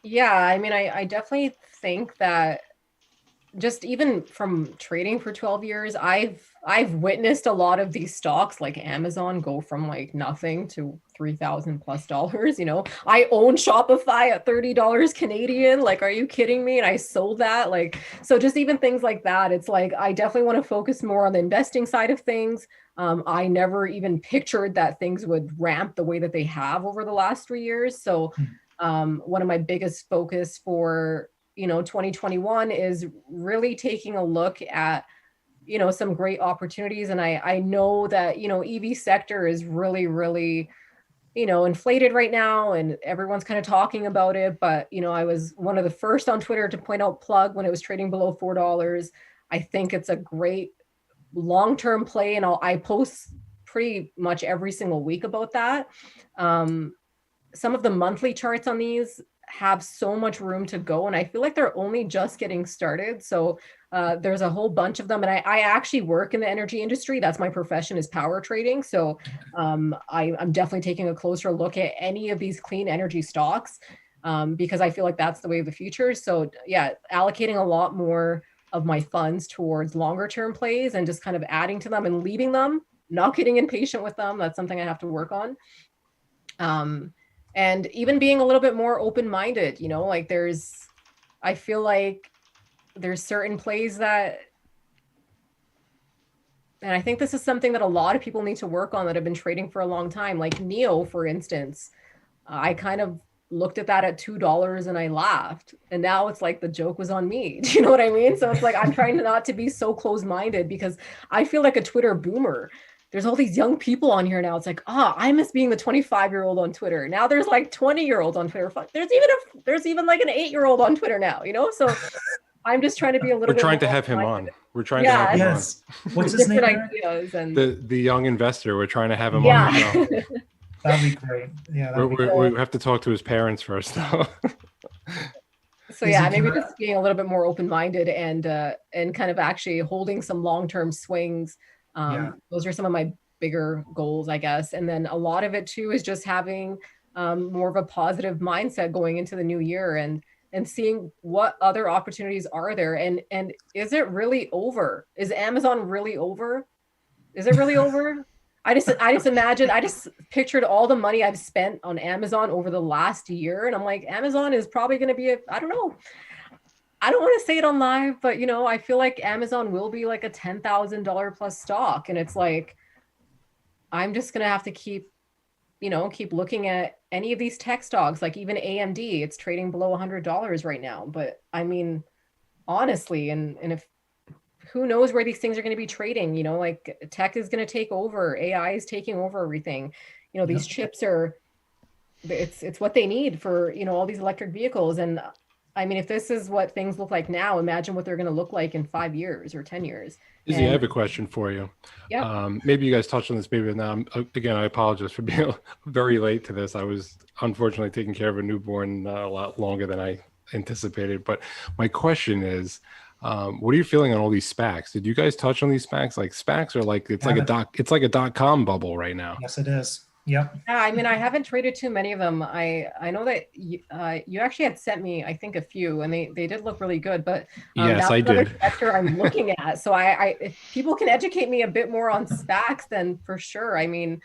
Yeah, I mean, I definitely think that just even from trading for 12 years, I've witnessed a lot of these stocks like Amazon go from like nothing to $3,000+. You know, I own Shopify at $30 Canadian. Like, are you kidding me? And I sold that. Like, so just even things like that. It's like, I definitely want to focus more on the investing side of things. I never even pictured that things would ramp the way that they have over the last 3 years. So one of my biggest focus for, you know, 2021 is really taking a look at, you know, some great opportunities. And I know that, you know, EV sector is really, you know, inflated right now, and everyone's kind of talking about it. But, you know, I was one of the first on Twitter to point out Plug when it was trading below $4. I think it's a great long-term play, and I post pretty much every single week about that. Some of the monthly charts on these have so much room to go, and I feel like they're only just getting started. So there's a whole bunch of them, and I actually work in the energy industry. That's my profession, is power trading. So I'm definitely taking a closer look at any of these clean energy stocks because I feel like that's the way of the future. So yeah, allocating a lot more of my funds towards longer term plays and just kind of adding to them and leaving them, not getting impatient with them. That's something I have to work on. and even being a little bit more open-minded, you know, like I feel like there's certain plays that, and I think this is something that a lot of people need to work on that have been trading for a long time, like Neo, for instance. I kind of looked at that at $2 and I laughed, and now it's like the joke was on me. Do you know what I mean? So it's like I'm trying not to be so closed-minded, because I feel like a Twitter boomer. There's all these young people on here now. It's like, I miss being the 25-year-old on Twitter. Now there's like 20-year-olds on Twitter. There's even like an 8-year-old on Twitter now, you know? So I'm just trying to be a little bit. We're trying to have him on. We're trying to have him on. What's his name? Ideas and the young investor. We're trying to have him on the show. That'd be great. Yeah. We have to talk to his parents first, though. So yeah, maybe just being a little bit more open-minded and kind of actually holding some long-term swings. Those are some of my bigger goals, I guess. And then a lot of it too is just having more of a positive mindset going into the new year, and seeing what other opportunities are there. And is it really over? Is Amazon really over? Is it really over? I just pictured all the money I've spent on Amazon over the last year. And I'm like, Amazon is probably going to be I don't know. I don't want to say it on live, but you know, I feel like Amazon will be like a $10,000 plus stock. And it's like, I'm just going to have to keep looking at any of these tech stocks, like even AMD, it's trading below $100 right now. But I mean, honestly, and if, who knows where these things are going to be trading, you know, like tech is going to take over, AI is taking over everything. You know, these chips it's what they need for, you know, all these electric vehicles. And I mean, if this is what things look like now, imagine what they're going to look like in 5 years or 10 years. Izzy, I have a question for you. Yeah. Maybe you guys touched on this, maybe now. Again, I apologize for being very late to this. I was unfortunately taking care of a newborn a lot longer than I anticipated. But my question is, what are you feeling on all these SPACs? Did you guys touch on these SPACs? Like SPACs are like, it's like a dot-com bubble right now. Yes, it is. Yep. Yeah, I mean, I haven't traded too many of them. I know that you actually had sent me, I think, a few, and they did look really good. But yes, I did. Sector I'm looking at, so if people can educate me a bit more on SPACs, then for sure. I mean,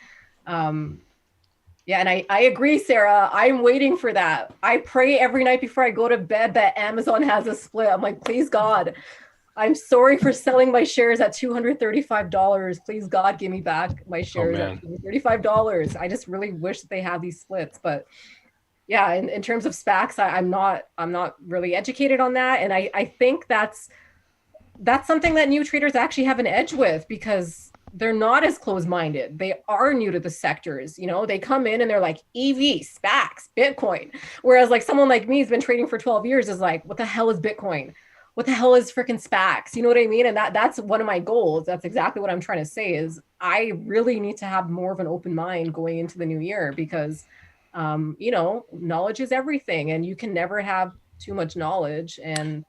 yeah, and I agree, Sarah. I'm waiting for that. I pray every night before I go to bed that Amazon has a split. I'm like, please God, I'm sorry for selling my shares at $235. Please God, give me back my shares at $235. I just really wish that they have these splits. But yeah, in terms of SPACs, I'm not really educated on that. And I think that's something that new traders actually have an edge with, because they're not as closed-minded. They are new to the sectors. You know, they come in and they're like EV, SPACs, Bitcoin. Whereas like someone like me who's been trading for 12 years is like, what the hell is Bitcoin? What the hell is freaking SPACs? You know what I mean? And that's one of my goals. That's exactly what I'm trying to say is I really need to have more of an open mind going into the new year, because, you know, knowledge is everything, and you can never have too much knowledge. And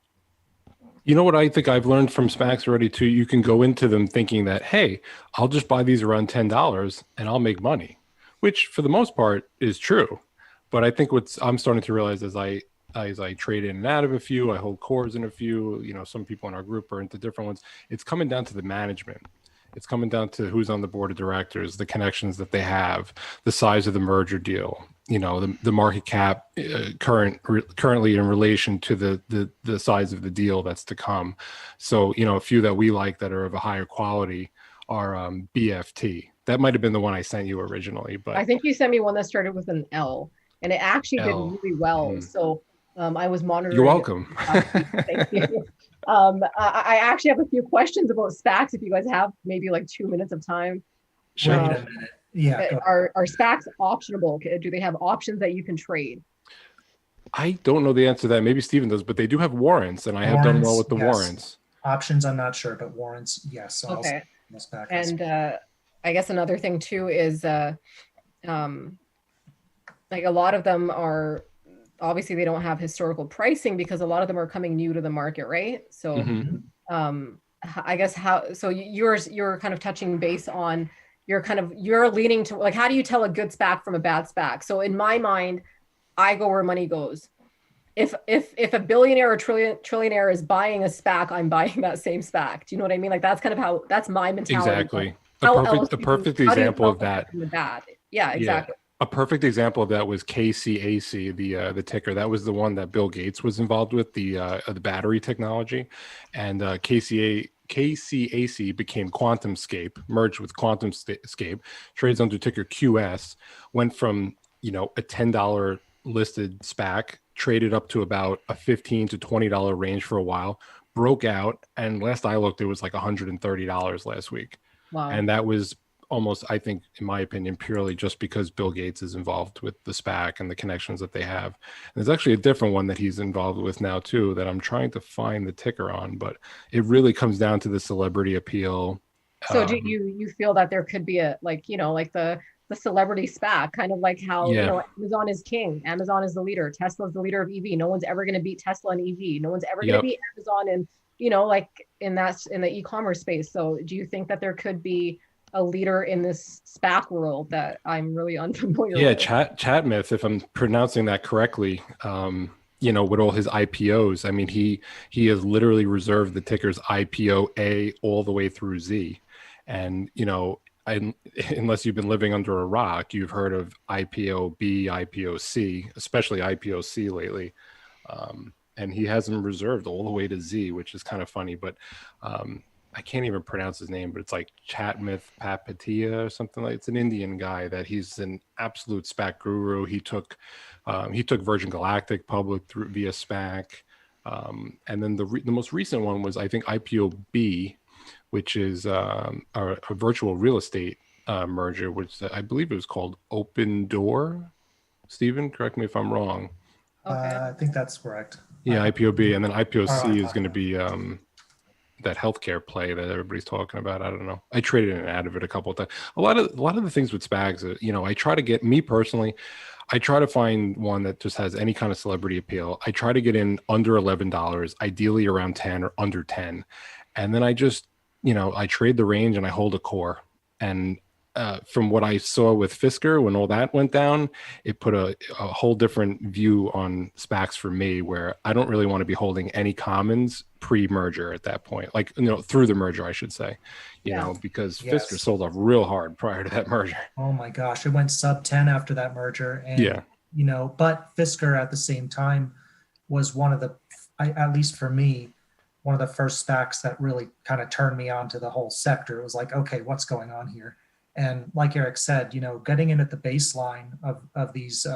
you know what I think I've learned from SPACs already too? You can go into them thinking that, hey, I'll just buy these around $10 and I'll make money, which for the most part is true. But I think I'm starting to realize as I trade in and out of a few, I hold cores in a few, you know, some people in our group are into different ones. It's coming down to the management. It's coming down to who's on the board of directors, the connections that they have, the size of the merger deal, you know, the market cap currently in relation to the size of the deal that's to come. So, you know, a few that we like that are of a higher quality are BFT. That might have been the one I sent you originally, but I think you sent me one that started with an L, and it actually did really well. So I was monitoring. You're welcome. Thank you. I actually have a few questions about SPACs if you guys have maybe like 2 minutes of time. Wait a minute. Yeah. Are SPACs optionable? Do they have options that you can trade? I don't know the answer to that. Maybe Steven does, but they do have warrants, and I have done well with the warrants. Options, I'm not sure, but warrants, yes. So okay. And I guess another thing too is like a lot of them are, obviously they don't have historical pricing because a lot of them are coming new to the market, right? So I guess you're kind of touching base on, you're leaning to, like, how do you tell a good SPAC from a bad SPAC? So in my mind, I go where money goes. If a billionaire or trillionaire is buying a SPAC, I'm buying that same SPAC. Do you know what I mean? Like that's kind of my mentality. Exactly. A perfect example of that. Yeah, exactly. A perfect example of that was KCAC, the ticker. That was the one that Bill Gates was involved with, the battery technology, and KCAC became QuantumScape, merged with QuantumScape, trades under ticker QS, went from a $10 listed SPAC, traded up to about a $15 to $20 range for a while, broke out, and last I looked, it was like $130 last week. Wow. And that was almost, I think, in my opinion, purely just because Bill Gates is involved with the SPAC and the connections that they have. And there's actually a different one that he's involved with now too, that I'm trying to find the ticker on, but it really comes down to the celebrity appeal. So do you feel that there could be a, like the celebrity SPAC, kind of like how, Amazon is king, Amazon is the leader, Tesla is the leader of EV. No one's ever going to beat Tesla in EV. No one's ever going to beat Amazon in, like in the e-commerce space. So do you think that there could be a leader in this SPAC world that I'm really unfamiliar with? Chatmith, if I'm pronouncing that correctly, with all his IPOs, I mean, he has literally reserved the tickers IPO A all the way through Z. And, unless you've been living under a rock, you've heard of IPO B, IPO C, especially IPO C lately. And he hasn't reserved all the way to Z, which is kind of funny, but I can't even pronounce his name, but it's like Chatmith Papatia or something like. It's an Indian guy that he's an absolute SPAC guru. He took Virgin Galactic public via SPAC, and then the most recent one was, I think, IPO B, which is a virtual real estate merger, which I believe it was called Open Door. Stephen, correct me if I'm wrong. Okay. I think that's correct. Yeah, IPO B, and then IPO C is going to be that healthcare play that everybody's talking about. I don't know. I traded in out of it a couple of times. A lot of the things with SPACs, I try to get, me personally, I try to find one that just has any kind of celebrity appeal. I try to get in under $11, ideally around 10 or under 10. And then I just, I trade the range and I hold a core. And from what I saw with Fisker, when all that went down, it put a whole different view on SPACs for me, where I don't really want to be holding any commons pre-merger at that point, like, through the merger, I should say, because Fisker sold off real hard prior to that merger. Oh my gosh, it went sub 10 after that merger. And, but Fisker at the same time was one of the, at least for me, one of the first SPACs that really kind of turned me on to the whole sector. It was like, okay, what's going on here? And like Eric said, getting in at the baseline of these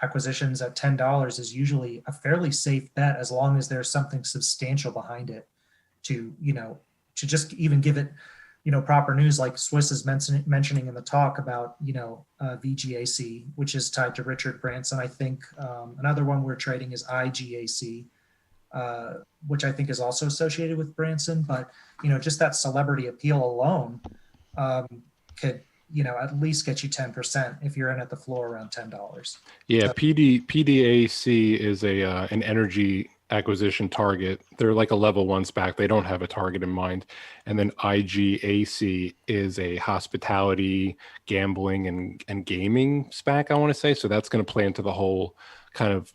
acquisitions at $10 is usually a fairly safe bet, as long as there's something substantial behind it to just even give it, proper news, like Swiss is mentioning in the talk about, VGAC, which is tied to Richard Branson. I think another one we're trading is IGAC, which I think is also associated with Branson. But, just that celebrity appeal alone could, at least get you 10% if you're in at the floor around $10. Yeah, so, PDAC is an energy acquisition target. They're like a level 1 SPAC. They don't have a target in mind. And then IGAC is a hospitality, gambling, and gaming SPAC, I want to say. So that's going to play into the whole kind of,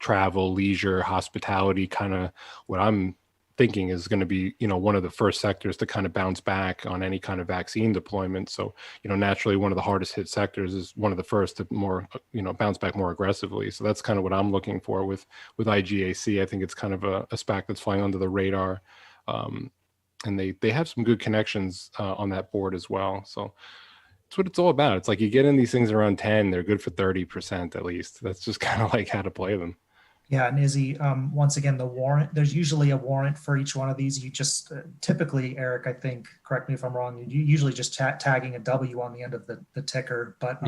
travel, leisure, hospitality, kind of what I'm thinking is going to be, one of the first sectors to kind of bounce back on any kind of vaccine deployment. So, naturally one of the hardest hit sectors is one of the first to more, bounce back more aggressively. So that's kind of what I'm looking for with IGAC. I think it's kind of a SPAC that's flying under the radar. And they have some good connections on that board as well. So that's what it's all about. It's like you get in these things around 10, they're good for 30% at least. That's just kind of like how to play them. Yeah, and Izzy, once again, the warrant, there's usually a warrant for each one of these. You just typically, Eric, I think, correct me if I'm wrong, you usually just tagging a W on the end of the ticker. But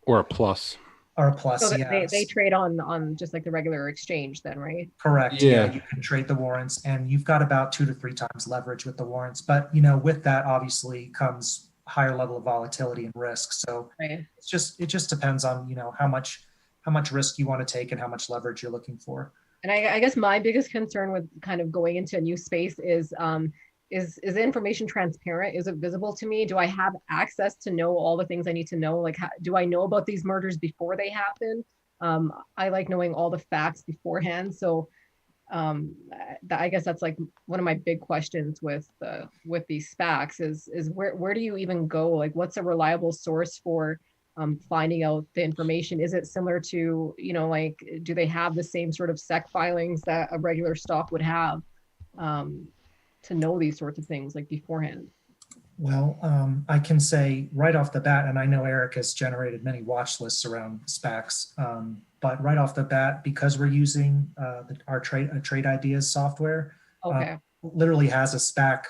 or a plus. Or a plus, so they trade on just like the regular exchange then, right? Correct. Yeah, you can trade the warrants, and you've got about 2 to 3 times leverage with the warrants. But, with that obviously comes higher level of volatility and risk. So it just depends on, how much risk you want to take and how much leverage you're looking for. And I guess my biggest concern with kind of going into a new space is the information transparent? Is it visible to me? Do I have access to know all the things I need to know? Like, do I know about these mergers before they happen? I like knowing all the facts beforehand. So I guess that's like one of my big questions with these SPACs is where do you even go? Like, what's a reliable source for finding out the information? Is it similar to, like, do they have the same sort of SEC filings that a regular stock would have to know these sorts of things like beforehand? Well, I can say right off the bat, and I know Eric has generated many watch lists around SPACs, but right off the bat, because we're using our trade ideas software, Okay. literally has a SPAC.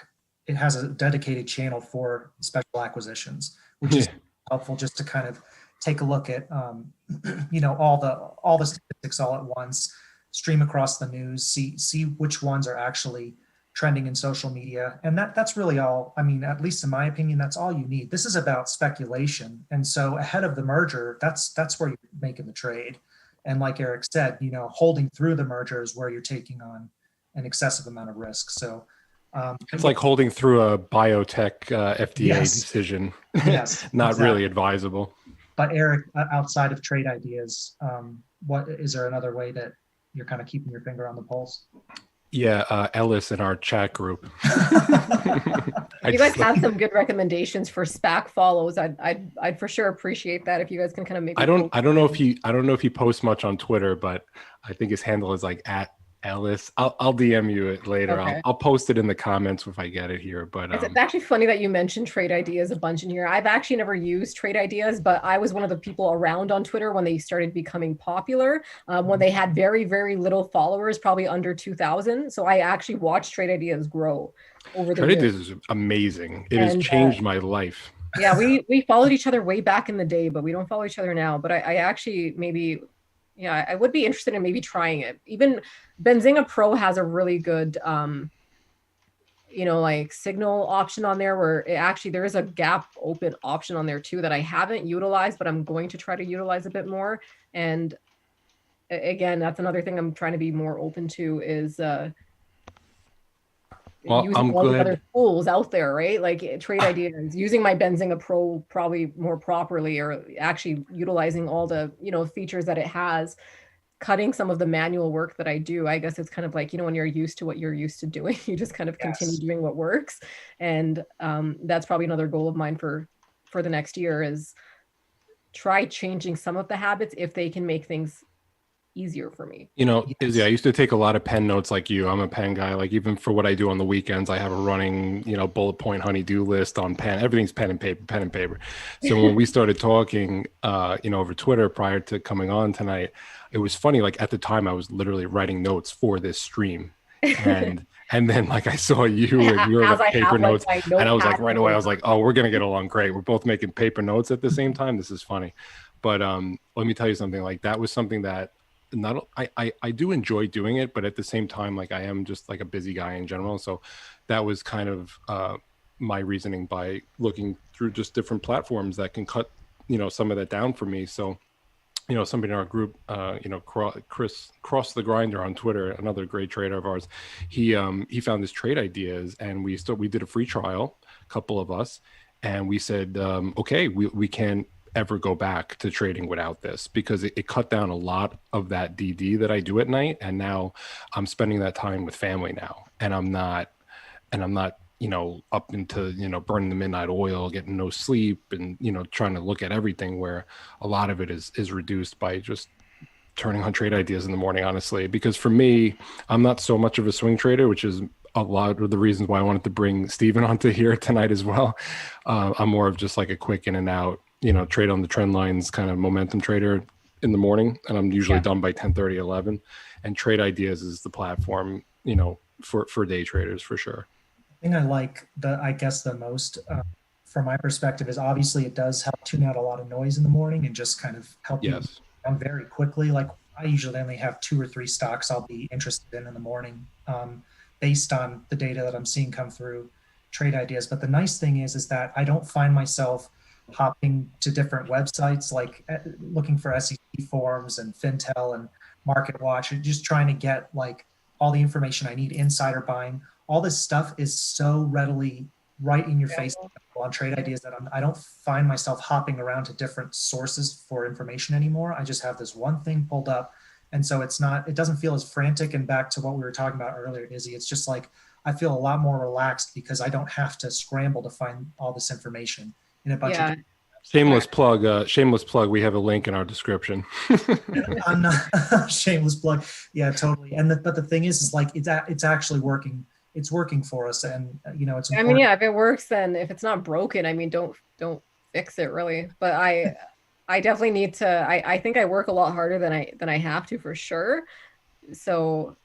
It has a dedicated channel for special acquisitions, which is helpful just to kind of take a look at, all the statistics all at once, stream across the news, see which ones are actually trending in social media. And that's really all, I mean, at least in my opinion, that's all you need. This is about speculation. And so ahead of the merger, that's where you're making the trade. And like Eric said, holding through the merger is where you're taking on an excessive amount of risk. So it's like holding through a biotech FDA decision. Yes, not exactly. really advisable. But Eric, outside of trade ideas, what is there another way that you're kind of keeping your finger on the pulse? Yeah, Ellis in our chat group. You guys have some good recommendations for SPAC follows. I'd for sure appreciate that if you guys can kind of maybe. I don't know if he posts much on Twitter, but I think his handle is like @Ellis. I'll DM you it later. Okay. I'll post it in the comments if I get it here. But it's actually funny that you mentioned trade ideas a bunch in here. I've actually never used trade ideas, but I was one of the people around on Twitter when they started becoming popular, when they had very, very little followers, probably under 2,000. So I actually watched trade ideas grow over the years. Trade ideas is amazing. It has changed my life. Yeah, we followed each other way back in the day, but we don't follow each other now. But I actually maybe, yeah, I would be interested in maybe trying it. Even Benzinga Pro has a really good, like signal option on there where there is a gap open option on there too that I haven't utilized, but I'm going to try to utilize a bit more. And again, that's another thing I'm trying to be more open to is using all the other tools out there, right? Like trade ideas, using my Benzinga Pro probably more properly, or actually utilizing all the, features that it has, cutting some of the manual work that I do. I guess it's kind of like, when you're used to what you're used to doing, you just kind of continue doing what works. And that's probably another goal of mine for the next year is try changing some of the habits if they can make things easier for me. Izzy, I used to take a lot of pen notes like you. I'm a pen guy. Like even for what I do on the weekends, I have a running, bullet point honey-do list on pen. Everything's pen and paper. So when we started talking, over Twitter prior to coming on tonight, it was funny. Like at the time I was literally writing notes for this stream. And then like I saw you and you were like paper notes, and I was like right away, I was like, oh, we're going to get along great. We're both making paper notes at the same time. This is funny. But let me tell you something, like that was something that I do enjoy doing it, but at the same time, like I am just like a busy guy in general. So that was kind of my reasoning by looking through just different platforms that can cut, some of that down for me. So, somebody in our group, Chris Cross the Grinder on Twitter, another great trader of ours, he found his trade ideas, and we did a free trial, a couple of us, and we said, okay, we can't ever go back to trading without this, because it cut down a lot of that DD that I do at night. And now I'm spending that time with family now, and I'm not, up into, burning the midnight oil, getting no sleep, and, trying to look at everything, where a lot of it is reduced by just turning on trade ideas in the morning, honestly. Because for me, I'm not so much of a swing trader, which is a lot of the reasons why I wanted to bring Steven onto here tonight as well. I'm more of just like a quick in and out, trade on the trend lines kind of momentum trader in the morning. And I'm usually done by 10:30, 11. And trade ideas is the platform, for day traders for sure. The thing I like the most from my perspective is obviously it does help tune out a lot of noise in the morning and just kind of help you run very quickly. Like I usually only have 2 or 3 stocks I'll be interested in the morning based on the data that I'm seeing come through trade ideas. But the nice thing is that I don't find myself hopping to different websites, like looking for SEC forums and FinTel and Market Watch, and just trying to get like all the information I need, insider buying. All this stuff is so readily right in your face on trade ideas that I don't find myself hopping around to different sources for information anymore. I just have this one thing pulled up. And so it doesn't feel as frantic. And back to what we were talking about earlier, Izzy, it's just like, I feel a lot more relaxed because I don't have to scramble to find all this information in a bunch of Shameless plug. Shameless plug. We have a link in our description. I'm not shameless plug. Yeah, totally. But the thing is like it's actually working. It's working for us, and it's important. I mean, yeah, if it works, then if it's not broken, I mean, don't fix it really. But I definitely need to. I think I work a lot harder than I have to for sure. So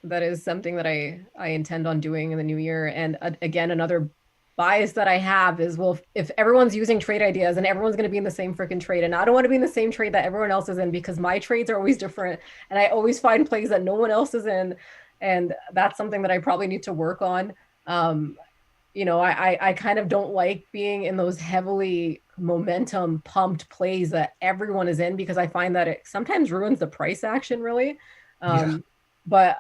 that is something that I intend on doing in the new year. And again, another bias that I have is, well, if everyone's using trade ideas and everyone's going to be in the same freaking trade, and I don't want to be in the same trade that everyone else is in, because my trades are always different and I always find plays that no one else is in. And that's something that I probably need to work on. I kind of don't like being in those heavily momentum pumped plays that everyone is in, because I find that it sometimes ruins the price action really. But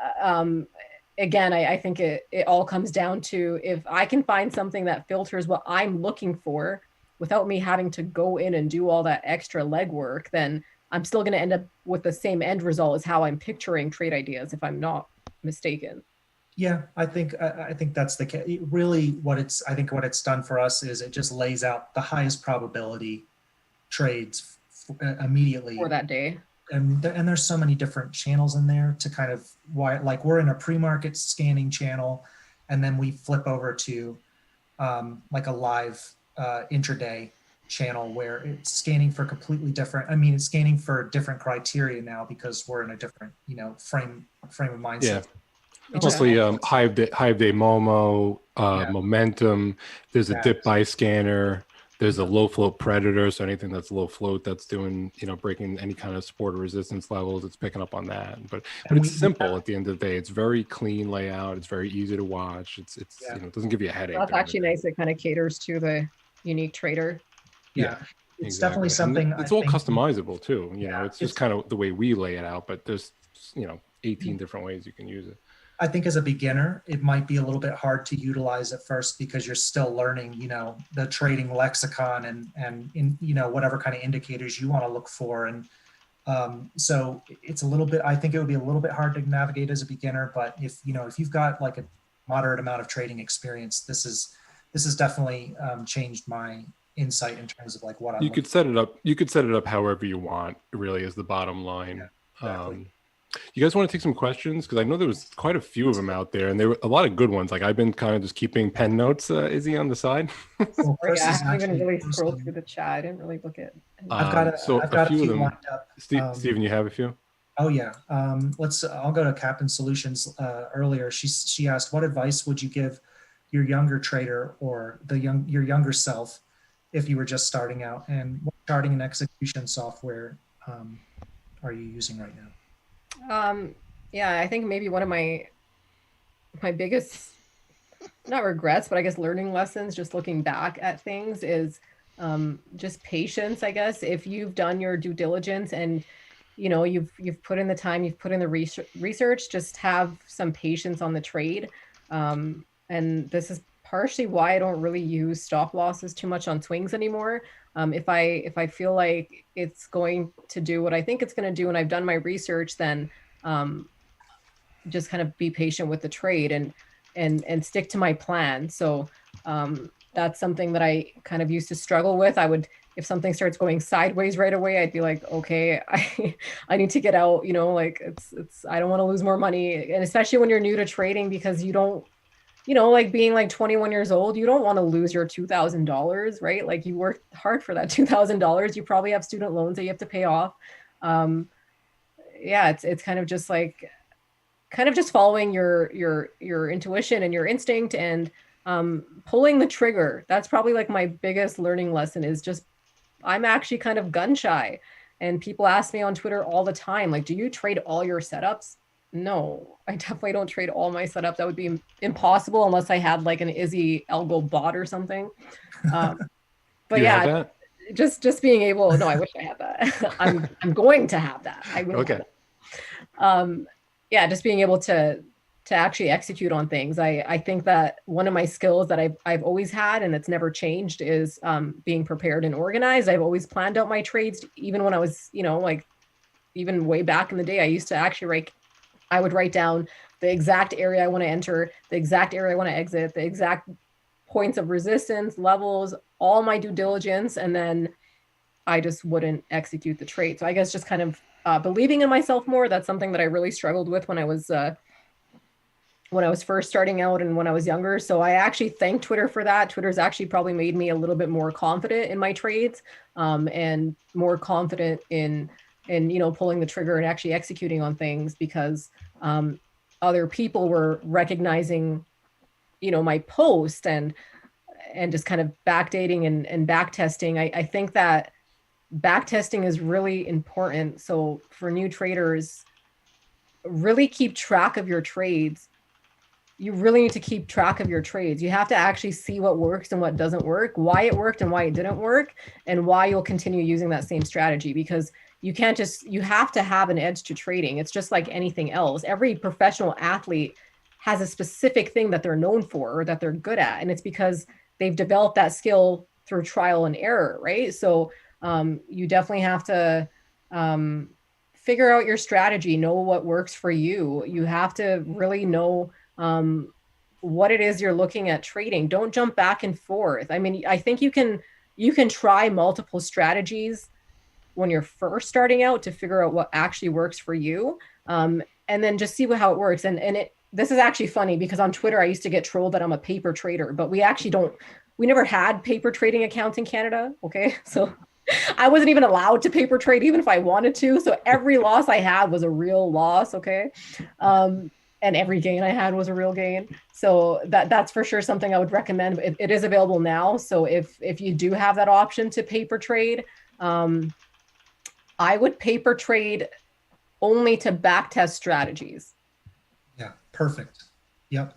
again, I think it all comes down to, if I can find something that filters what I'm looking for without me having to go in and do all that extra legwork, then I'm still going to end up with the same end result as how I'm picturing trade ideas, if I'm not mistaken. Yeah, I think that's the case. Really, what it's done for us is it just lays out the highest probability trades immediately For that day. And there's so many different channels in there to kind of like we're in a pre-market scanning channel, and then we flip over to like a live intraday channel where it's scanning for completely different. I mean, it's scanning for different criteria now because we're in a different frame of mindset. Yeah. Mostly Hive Day Momo, Momentum. There's a dip buy scanner. There's a low float predator. So anything that's low float that's doing, breaking any kind of support or resistance levels, it's picking up on that. But it's simple at the end of the day. It's very clean layout. It's very easy to watch. It doesn't give you a headache. That's actually nice. It kind of caters to the unique trader. Yeah. It's definitely something. It's all customizable too. It's just kind of the way we lay it out, but there's 18 different ways you can use it. I think as a beginner, it might be a little bit hard to utilize at first because you're still learning, the trading lexicon and whatever kind of indicators you want to look for. And so it's a little bit, I think it would be a little bit hard to navigate as a beginner, but if you've got like a moderate amount of trading experience, this has definitely changed my insight in terms of like what you could set it up. You could set it up however you want, really, is the bottom line. Yeah, exactly. You guys want to take some questions? Because I know there was quite a few of them out there, and there were a lot of good ones. Like I've been kind of just keeping pen notes, Izzy, on the side. Well, I haven't even really scrolled through the chat. I didn't really look at. I've got a few of them lined up. Steven, you have a few? Oh yeah. I'll go to Captain Solutions. Earlier, she asked, what advice would you give your younger trader or your younger self if you were just starting out, and what charting and execution software are you using right now? Yeah, I think maybe one of my biggest, not regrets, but I guess learning lessons, just looking back at things, is just patience, I guess. If you've done your due diligence and you've put in the time, you've put in the research, just have some patience on the trade. And this is partially why I don't really use stop losses too much on swings anymore. If I feel like it's going to do what I think it's going to do and I've done my research, then just kind of be patient with the trade and stick to my plan. So that's something that I kind of used to struggle with. If something starts going sideways right away, I'd be like, okay, I need to get out, like I don't want to lose more money. And especially when you're new to trading, because you don't, like being like 21 years old, you don't want to lose your $2,000, right? Like you worked hard for that $2,000. You probably have student loans that you have to pay off. It's kind of just like, just following your intuition and your instinct and pulling the trigger. That's probably like my biggest learning lesson, is just, I'm actually kind of gun shy. And people ask me on Twitter all the time, like, do you trade all your setups? No, I definitely don't trade all my setups. That would be impossible unless I had like an Izzy algo bot or something. But yeah, just being able, no, I wish I had that. I'm going to have that. I will. Okay. Just being able to actually execute on things. I think that one of my skills that I've always had, and it's never changed, is being prepared and organized. I've always planned out my trades, even when I was, like even way back in the day, I used to actually I would write down the exact area I want to enter, the exact area I want to exit, the exact points of resistance, levels, all my due diligence, and then I just wouldn't execute the trade. So I guess just kind of believing in myself more. That's something that I really struggled with when I was first starting out and when I was younger. So I actually thank Twitter for that. Twitter's actually probably made me a little bit more confident in my trades, and more confident in pulling the trigger and actually executing on things, because other people were recognizing my post and just kind of backdating and back testing. I think that back testing is really important. So for new traders, really keep track of your trades. You really need to keep track of your trades. You have to actually see what works and what doesn't work, why it worked and why it didn't work, and why you'll continue using that same strategy, because you have to have an edge to trading. It's just like anything else. Every professional athlete has a specific thing that they're known for or that they're good at. And it's because they've developed that skill through trial and error, right? So you definitely have to figure out your strategy, know what works for you. You have to really know what it is you're looking at trading. Don't jump back and forth. I mean, I think you can try multiple strategies when you're first starting out to figure out what actually works for you, and then just see how it works. This is actually funny because on Twitter I used to get trolled that I'm a paper trader, but we never had paper trading accounts in Canada. Okay, so I wasn't even allowed to paper trade even if I wanted to. So every loss I had was a real loss. Okay. And every gain I had was a real gain. So that's for sure something I would recommend. It is available now. So if you do have that option to paper trade, I would paper trade only to backtest strategies. Yeah, perfect. Yep.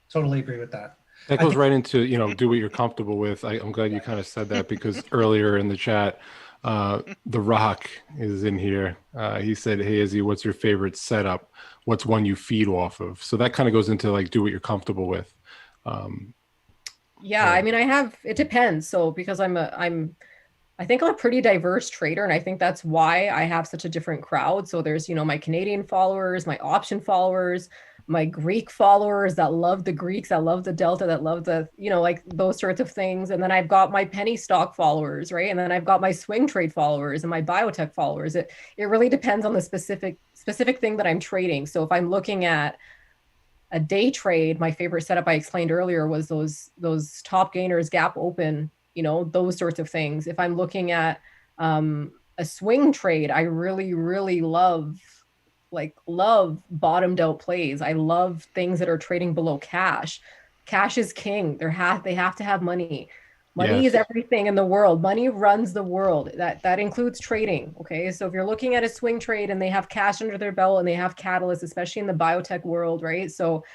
Totally agree with that. That goes right into, do what you're comfortable with. I'm glad you kind of said that, because earlier in the chat, The Rock is in here. He said, "Hey, Izzy, what's your favorite setup? What's one you feed off of?" So that kind of goes into like, do what you're comfortable with. Yeah, I mean, it depends. So because I think I'm a pretty diverse trader, and I think that's why I have such a different crowd. So there's, my Canadian followers, my option followers, my Greek followers that love the Greeks, that love the Delta, that love the, like those sorts of things. And then I've got my penny stock followers, right? And then I've got my swing trade followers and my biotech followers. It really depends on the specific thing that I'm trading. So if I'm looking at a day trade, my favorite setup I explained earlier was those top gainers, gap open, those sorts of things. If I'm looking at a swing trade, I really, really love bottomed out plays. I love things that are trading below cash. Cash is king. They have to have money. Money Yes. is everything in the world. Money runs the world. That includes trading. Okay. So if you're looking at a swing trade and they have cash under their belt and they have catalysts, especially in the biotech world, right? So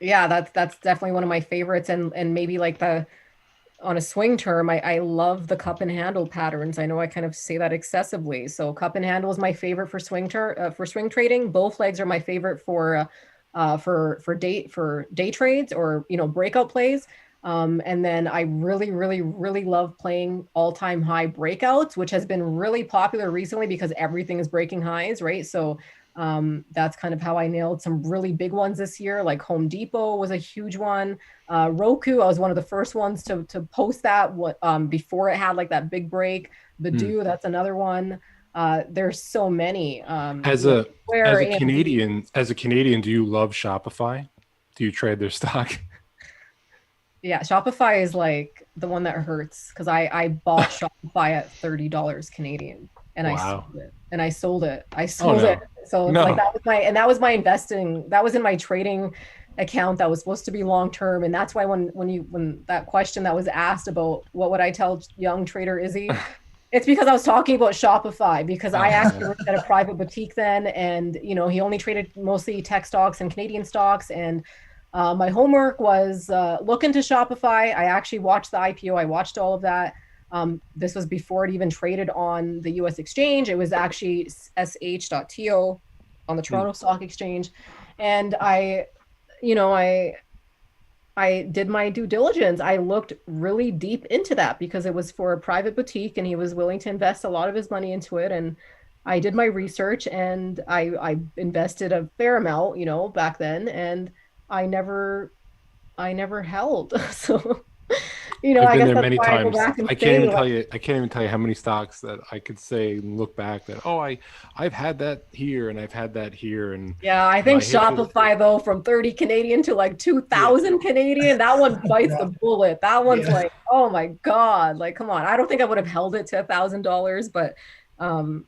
yeah, that's definitely one of my favorites. And maybe like on a swing term, I love the cup and handle patterns. I know I kind of say that excessively. So cup and handle is my favorite for swing trading. Both legs are my favorite for day trades or breakout plays. And then I really, really, really love playing all-time high breakouts, which has been really popular recently because everything is breaking highs, right? So that's kind of how I nailed some really big ones this year. Like Home Depot was a huge one. Roku, I was one of the first ones to post that before it had like that big break. Badoo, that's another one. There's so many. As a Canadian, do you love Shopify? Do you trade their stock? Yeah, Shopify is like the one that hurts because I bought Shopify at $30 Canadian and Wow. I sold it. So like that was my investing. That was in my trading account that was supposed to be long term, and that's why when that question that was asked about what would I tell young trader Izzy, it's because I was talking about Shopify because I actually worked at a private boutique then, and he only traded mostly tech stocks and Canadian stocks, and my homework was look into Shopify. I actually watched the IPO. I watched all of that. This was before it even traded on the US exchange. It was actually sh.to on the Toronto Stock Exchange. And I did my due diligence. I looked really deep into that because it was for a private boutique and he was willing to invest a lot of his money into it. And I did my research and I invested a fair amount, back then. And I never held. So, you know, I've I been guess there that's many why I go times. back and I can't say even like, tell you. I can't even tell you how many stocks that I could say and look back that, oh, I've had that here and I've had that here, and yeah, I think my hit this. Shopify though, from 30 Canadian to like Yeah. 2000 Canadian, that one bites the bullet. That one's Yeah. like, oh my God, like come on. I don't think I would have held it to $1,000, but um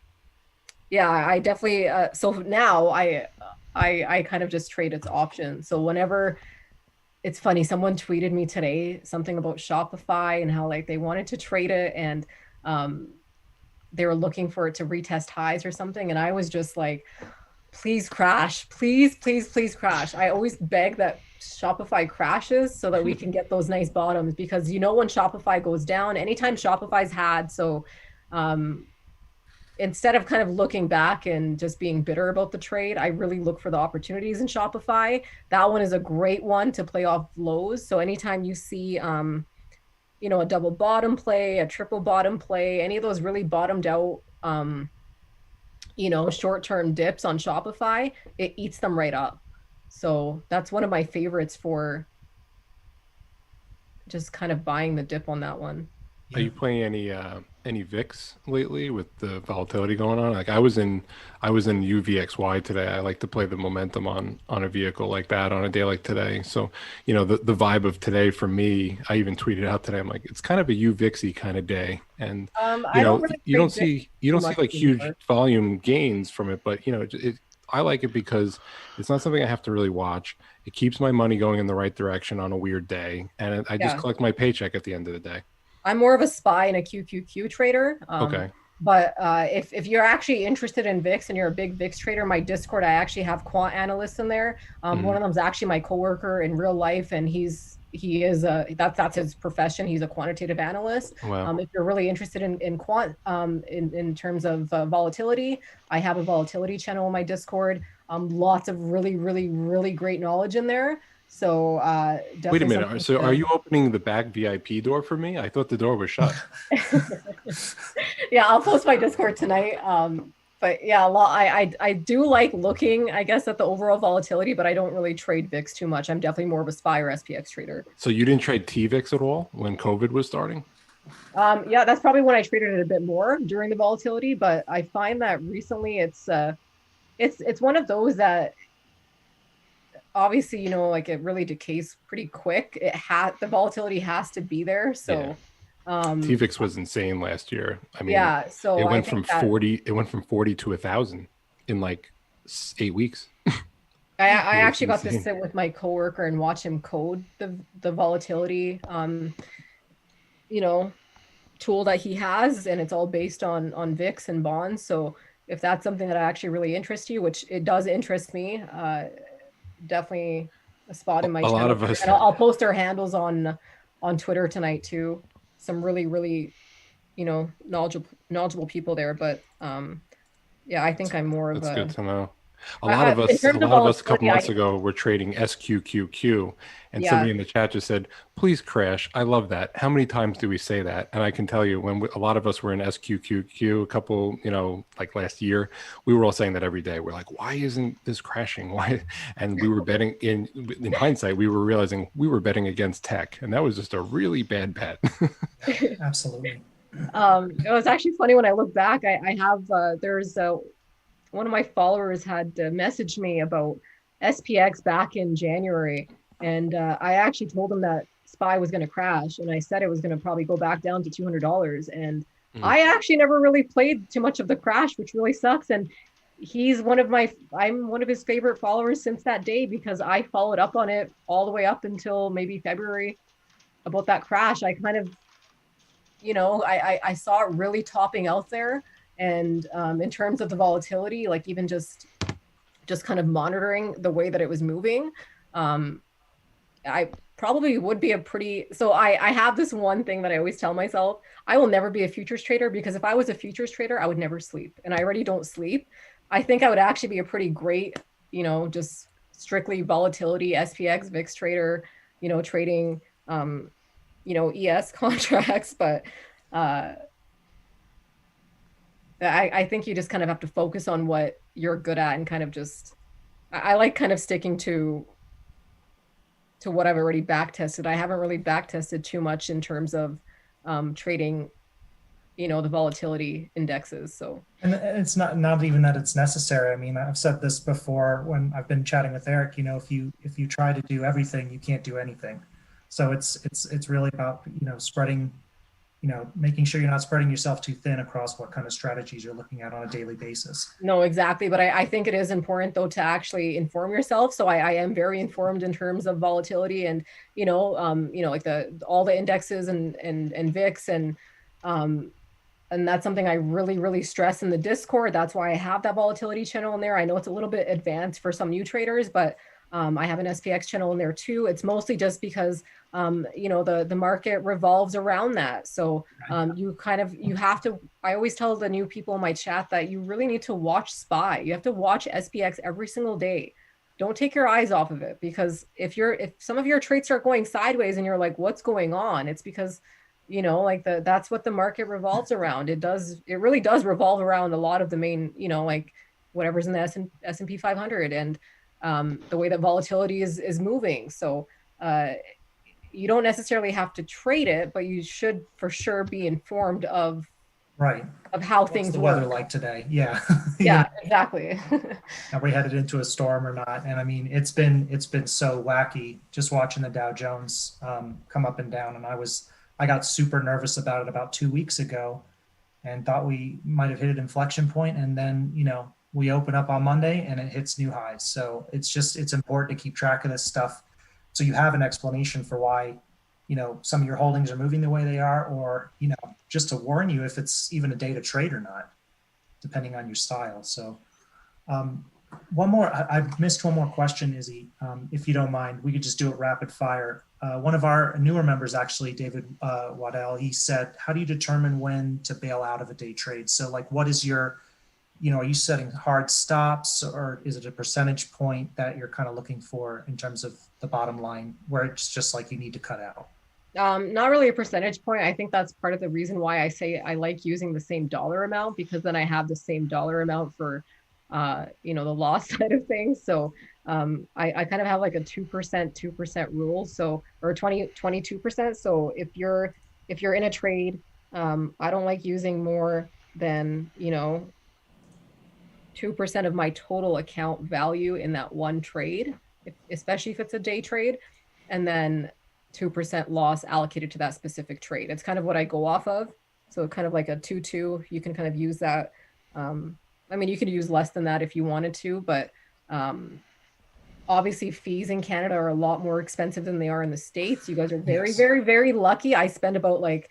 yeah, I definitely so now I kind of just trade its options. So whenever it's funny, someone tweeted me today something about Shopify and how like they wanted to trade it, and um they were looking for it to retest highs or something. And I was just like, please crash, please, please, please crash. I always beg that Shopify crashes so that we can get those nice bottoms, because you know, when Shopify goes down, anytime Shopify's had, so um, instead of kind of looking back and just being bitter about the trade, I really look for the opportunities in Shopify. That one is a great one to play off lows. So anytime you see, you know, a double bottom play, a triple bottom play, any of those really bottomed out, you know, short-term dips on Shopify, it eats them right up. So that's one of my favorites for just kind of buying the dip on that one. Are you playing any VIX lately with the volatility going on? Like I was in UVXY today. I like to play the momentum on a vehicle like that on a day like today. So, you know, the vibe of today for me, I even tweeted out today, I'm like, it's kind of a UVixy kind of day. And you I don't know, really you don't trade see like huge anymore. volume gains from it, but you know, I like it because it's not something I have to really watch. It keeps my money going in the right direction on a weird day, and I just Yeah. collect my paycheck at the end of the day. I'm more of a SPY and a QQQ trader. Okay. But if you're actually interested in VIX and you're a big VIX trader, my Discord, I actually have quant analysts in there. One of them is actually my coworker in real life, and he is that's his profession. He's a quantitative analyst. Wow. If you're really interested in quant, in terms of volatility, I have a volatility channel on my Discord. Lots of really, really, really great knowledge in there. So Wait a definitely minute. So are you opening the back VIP door for me? I thought the door was shut. Yeah, I'll post my Discord tonight. But yeah, I do like looking, I guess, at the overall volatility, but I don't really trade VIX too much. I'm definitely more of a SPY or SPX trader. So you didn't trade TVIX at all when COVID was starting? Yeah, that's probably when I traded it a bit more during the volatility. But I find that recently it's one of those that obviously, you know, like it really decays pretty quick. The volatility has to be there. So TVIX was insane last year. I mean, yeah, so it I went think from 40 to 1,000 in like 8 weeks. I actually got to insane. sit with my coworker and watch him code the volatility you know, tool that he has, and it's all based on VIX and bonds. So if that's something that actually really interests you, which it does interest me, definitely a spot in my A lot channel. of us- And I'll post their handles on Twitter tonight too. Some really, really, you know, knowledgeable people there. But yeah, I think I'm more of That's a good to know. A lot of us a couple months ago were trading SQQQ, and somebody in the chat just said, "Please crash." I love that. How many times do we say that? And I can tell you, when a lot of us were in SQQQ, a couple, you know, like last year, we were all saying that every day. We're like, "Why isn't this crashing? Why?" And we were betting. In hindsight, we were realizing we were betting against tech, and that was just a really bad bet. Absolutely. It was actually funny when I look back. I have there's one of my followers had messaged me about SPX back in January, and I actually told him that SPY was going to crash, and I said it was going to probably go back down to $200. And I actually never really played too much of the crash, which really sucks. And I'm one of his favorite followers since that day, because I followed up on it all the way up until maybe February about that crash. I kind of, you know, I saw it really topping out there. And in terms of the volatility, like even just kind of monitoring the way that it was moving, I probably would be so I have this one thing that I always tell myself: I will never be a futures trader, because if I was a futures trader, I would never sleep. And I already don't sleep. I think I would actually be a pretty great, you know, just strictly volatility, SPX, VIX trader, you know, trading, you know, ES contracts. But I think you just kind of have to focus on what you're good at, and kind of just, I like kind of sticking to to what I've already back tested. I haven't really back tested too much in terms of trading, you know, the volatility indexes. So, and it's not even that it's necessary. I mean, I've said this before when I've been chatting with Eric. You know, if you try to do everything, you can't do anything. So it's really about, you know, spreading, you know, making sure you're not spreading yourself too thin across what kind of strategies you're looking at on a daily basis. no, exactly. But I think it is important though to actually inform yourself. So I am very informed in terms of volatility and, you know, like all the indexes and VIX and that's something I really, really stress in the Discord. That's why I have that volatility channel in there. I know it's a little bit advanced for some new traders, but I have an SPX channel in there too. It's mostly just because, you know, the market revolves around that. So you have to, I always tell the new people in my chat that you really need to watch SPY. You have to watch SPX every single day. Don't take your eyes off of it, because if some of your trades start going sideways and you're like, what's going on? It's because, you know, like that's what the market revolves around. It really does revolve around a lot of the main, you know, like whatever's in the S&P 500 and the way that volatility is moving. So you don't necessarily have to trade it, but you should for sure be informed of how What's things the work. weather like today? Yeah. Yeah, exactly. Are we headed into a storm or not? And I mean, it's been so wacky just watching the Dow Jones come up and down. And I got super nervous about it about 2 weeks ago and thought we might have hit an inflection point. And then, you know, we open up on Monday and it hits new highs. So it's important to keep track of this stuff, so you have an explanation for why, you know, some of your holdings are moving the way they are, or, you know, just to warn you if it's even a day to trade or not, depending on your style. So one more, I missed one more question, Izzy. If you don't mind, we could just do it rapid fire. One of our newer members, actually, David Waddell, he said, how do you determine when to bail out of a day trade? So like, what is your, you know, are you setting hard stops, or is it a percentage point that you're kind of looking for in terms of the bottom line where it's just like you need to cut out? Not really a percentage point. I think that's part of the reason why I say I like using the same dollar amount, because then I have the same dollar amount for, you know, the loss side of things. So I kind of have like a 2% rule. So, or 22%. So if you're in a trade, I don't like using more than, you know, 2% of my total account value in that one trade, especially if it's a day trade, and then 2% loss allocated to that specific trade. It's kind of what I go off of. So kind of like a 2-2, you can kind of use that. I mean, you could use less than that if you wanted to, but obviously fees in Canada are a lot more expensive than they are in the States. You guys are very, very, very lucky. I spend about like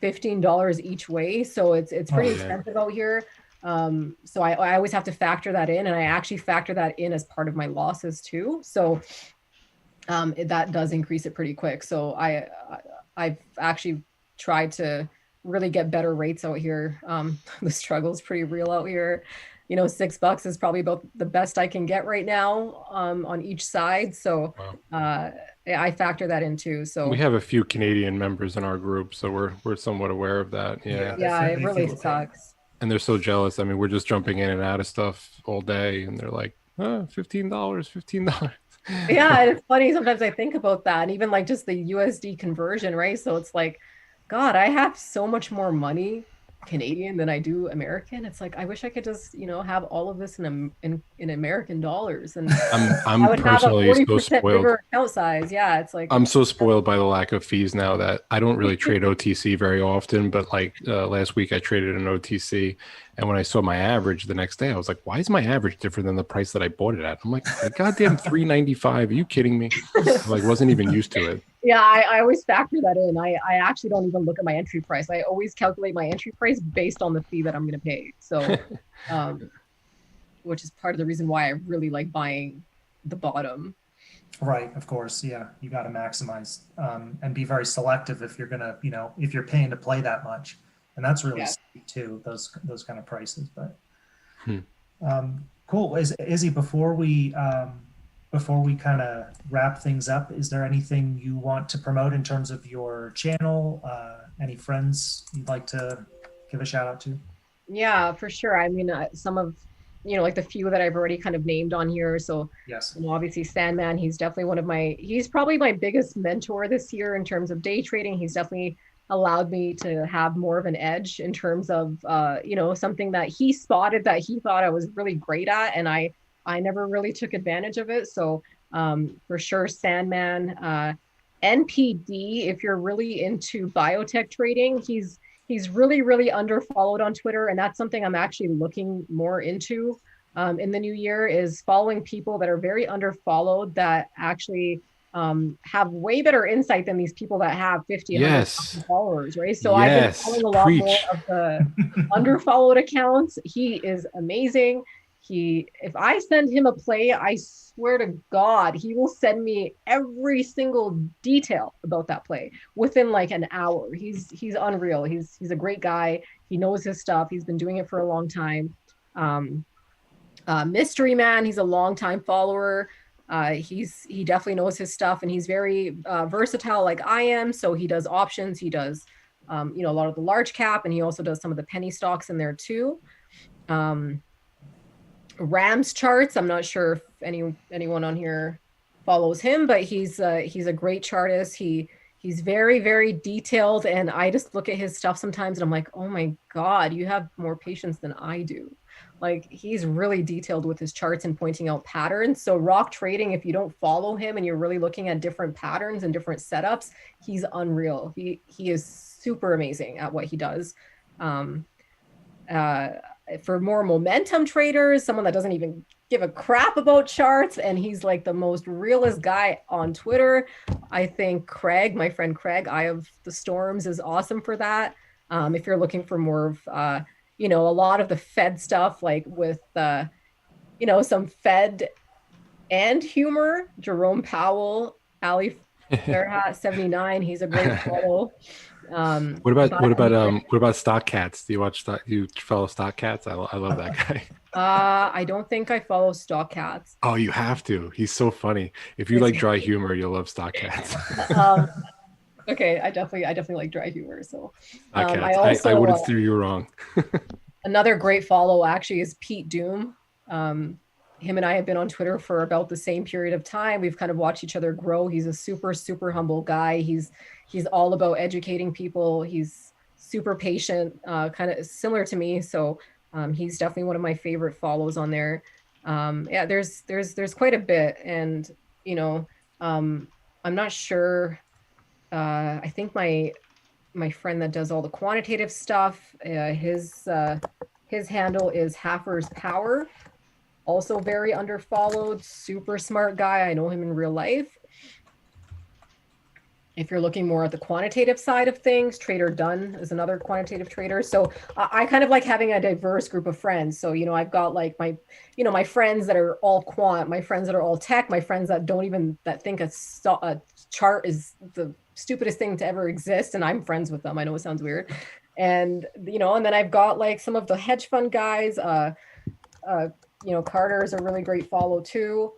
$15 each way. So it's pretty expensive out here. So I always have to factor that in, and I actually factor that in as part of my losses too. So that does increase it pretty quick. So I've actually tried to really get better rates out here. The struggle is pretty real out here. You know, $6 is probably about the best I can get right now on each side. So I factor that in too. So we have a few Canadian members in our group, so we're somewhat aware of that. Yeah, it really sucks. And they're so jealous. I mean, we're just jumping in and out of stuff all day, and they're like, oh, $15. Yeah, and it's funny. Sometimes I think about that, and even like just the USD conversion, right? So it's like, God, I have so much more money Canadian than I do American. It's like, I wish I could just, you know, have all of this in American dollars, and I'm I would personally have a 40% so spoiled. bigger account size. Yeah, it's like I'm so spoiled by the lack of fees now that I don't really trade OTC very often. But like last week, I traded an OTC, and when I saw my average the next day, I was like, "Why is my average different than the price that I bought it at?" I'm like, "Goddamn, $3.95! Are you kidding me?" I like wasn't even used to it. Yeah, I always factor that in. I actually don't even look at my entry price. I always calculate my entry price based on the fee that I'm going to pay. So, which is part of the reason why I really like buying the bottom. Right, of course. Yeah, you got to maximize and be very selective if you're gonna, you know, if you're paying to play that much, and that's really steep too. Those kind of prices, but cool. Izzy, before we kind of wrap things up, is there anything you want to promote in terms of your channel? Any friends you'd like to give a shout out to? Yeah, for sure. I mean, some of like the few that I've already kind of named on here. So, Yes. Obviously Sandman, he's definitely he's probably my biggest mentor this year in terms of day trading. He's definitely allowed me to have more of an edge in terms of, something that he spotted that he thought I was really great at. And I never really took advantage of it. So for sure, Sandman, NPD, if you're really into biotech trading, he's really, really underfollowed on Twitter. And that's something I'm actually looking more into in the new year, is following people that are very underfollowed that actually have way better insight than these people that have 50, Yes. 100,000 followers, right? So I've been following a lot more of the underfollowed accounts. He is amazing. If I send him a play, I swear to God, he will send me every single detail about that play within like an hour. He's unreal. He's a great guy. He knows his stuff. He's been doing it for a long time. Mystery Man, he's a longtime follower. He definitely knows his stuff, and he's very versatile like I am. So he does options. He does a lot of the large cap, and he also does some of the penny stocks in there too. Rams charts, I'm not sure if anyone on here follows him, but he's a great chartist. He's very, very detailed, and I just look at his stuff sometimes and I'm like, oh my God, you have more patience than I do. Like, he's really detailed with his charts and pointing out patterns. So rock trading, if you don't follow him and you're really looking at different patterns and different setups, he's unreal. He is super amazing at what he does. For more momentum traders, someone that doesn't even give a crap about charts, and he's like the most realist guy on Twitter, I think Craig, my friend Craig, Eye of the Storms, is awesome for that. If you're looking for more of a lot of the Fed stuff, like with some Fed and humor, Jerome Powell, Ali Farhat 79, he's a great follow. What about Stock Cats? Do you follow Stock Cats? I love that guy. I don't think I follow Stock Cats. Oh, you have to. He's so funny. If you like dry humor, you'll love Stock Cats. Okay, I definitely like dry humor. So I would have threw you wrong. Another great follow actually is Pete Doom. Him and I have been on Twitter for about the same period of time. We've kind of watched each other grow. He's a super, super humble guy. He's all about educating people. He's super patient, kind of similar to me. So he's definitely one of my favorite follows on there. Yeah, there's quite a bit. And, I'm not sure. I think my friend that does all the quantitative stuff, his handle is Haffer's Power. Also very underfollowed, super smart guy. I know him in real life. If you're looking more at the quantitative side of things, Trader Dunn is another quantitative trader. So I kind of like having a diverse group of friends. So, I've got like my friends that are all quant, my friends that are all tech, my friends that that think a chart is the stupidest thing to ever exist. And I'm friends with them. I know it sounds weird. And, and then I've got like some of the hedge fund guys, Carter is a really great follow too.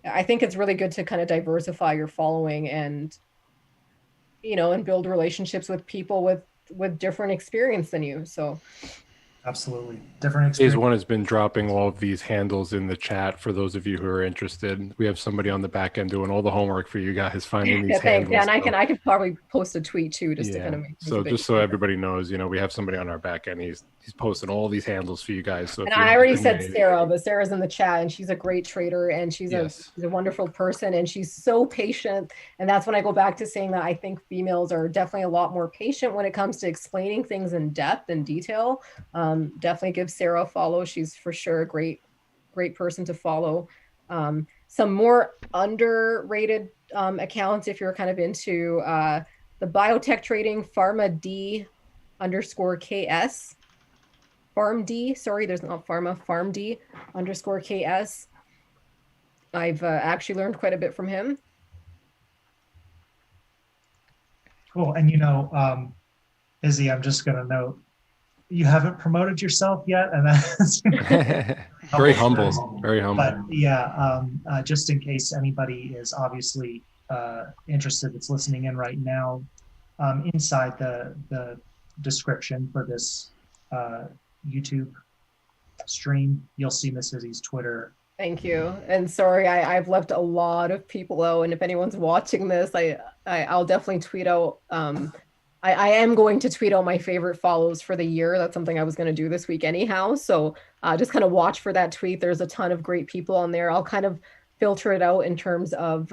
I think it's really good to kind of diversify your following and build relationships with people with different experience than you. So absolutely different experience. Phase One has been dropping all of these handles in the chat for those of you who are interested. We have somebody on the back end doing all the homework for you guys, finding these handles. Yeah, and I could probably post a tweet too, just to kind of make so just so everybody knows, we have somebody on our back end. He's posting all these handles for you guys. So and I already said Sarah, but Sarah's in the chat, and she's a great trader, and she's a wonderful person, and she's so patient. And that's when I go back to saying that I think females are definitely a lot more patient when it comes to explaining things in depth and detail. Definitely give Sarah a follow. She's for sure a great person to follow. Some more underrated accounts, if you're kind of into the biotech trading, Pharma D _KS. Farm D, sorry, there's not Pharma, Farm D _KS. I've actually learned quite a bit from him. Cool. And Izzy, I'm just going to note, you haven't promoted yourself yet, and that's very humble. But yeah, just in case anybody is obviously interested that's listening in right now, inside the description for this YouTube stream, you'll see Miss Izzy's Twitter. Thank you. And sorry, I've left a lot of people out. And if anyone's watching this, I'll definitely tweet out. I am going to tweet out my favorite follows for the year. That's something I was going to do this week anyhow. So just kind of watch for that tweet. There's a ton of great people on there. I'll kind of filter it out in terms of,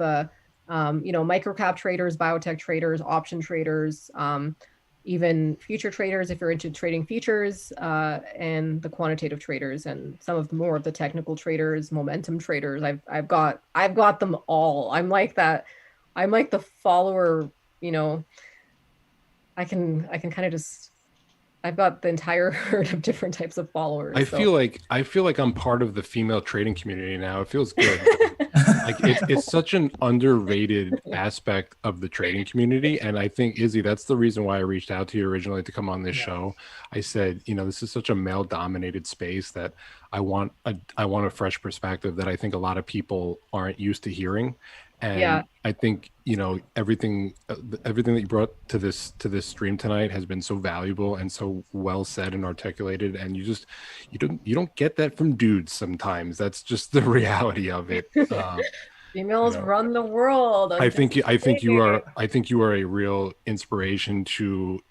microcap traders, biotech traders, option traders, even future traders if you're into trading futures, and the quantitative traders, and some of more of the technical traders, momentum traders. I've got them all. I'm like that. I'm like the follower, I can kind of just, I've got the entire herd of different types of followers. I feel like I'm part of the female trading community now. It feels good. Like it's such an underrated aspect of the trading community. And I think, Izzy, that's the reason why I reached out to you originally to come on this show. I said, this is such a male dominated space that I want a fresh perspective that I think a lot of people aren't used to hearing. And I think, everything that you brought to this stream tonight has been so valuable and so well said and articulated. And you don't get that from dudes sometimes. That's just the reality of it. Females run the world. I think you are a real inspiration to,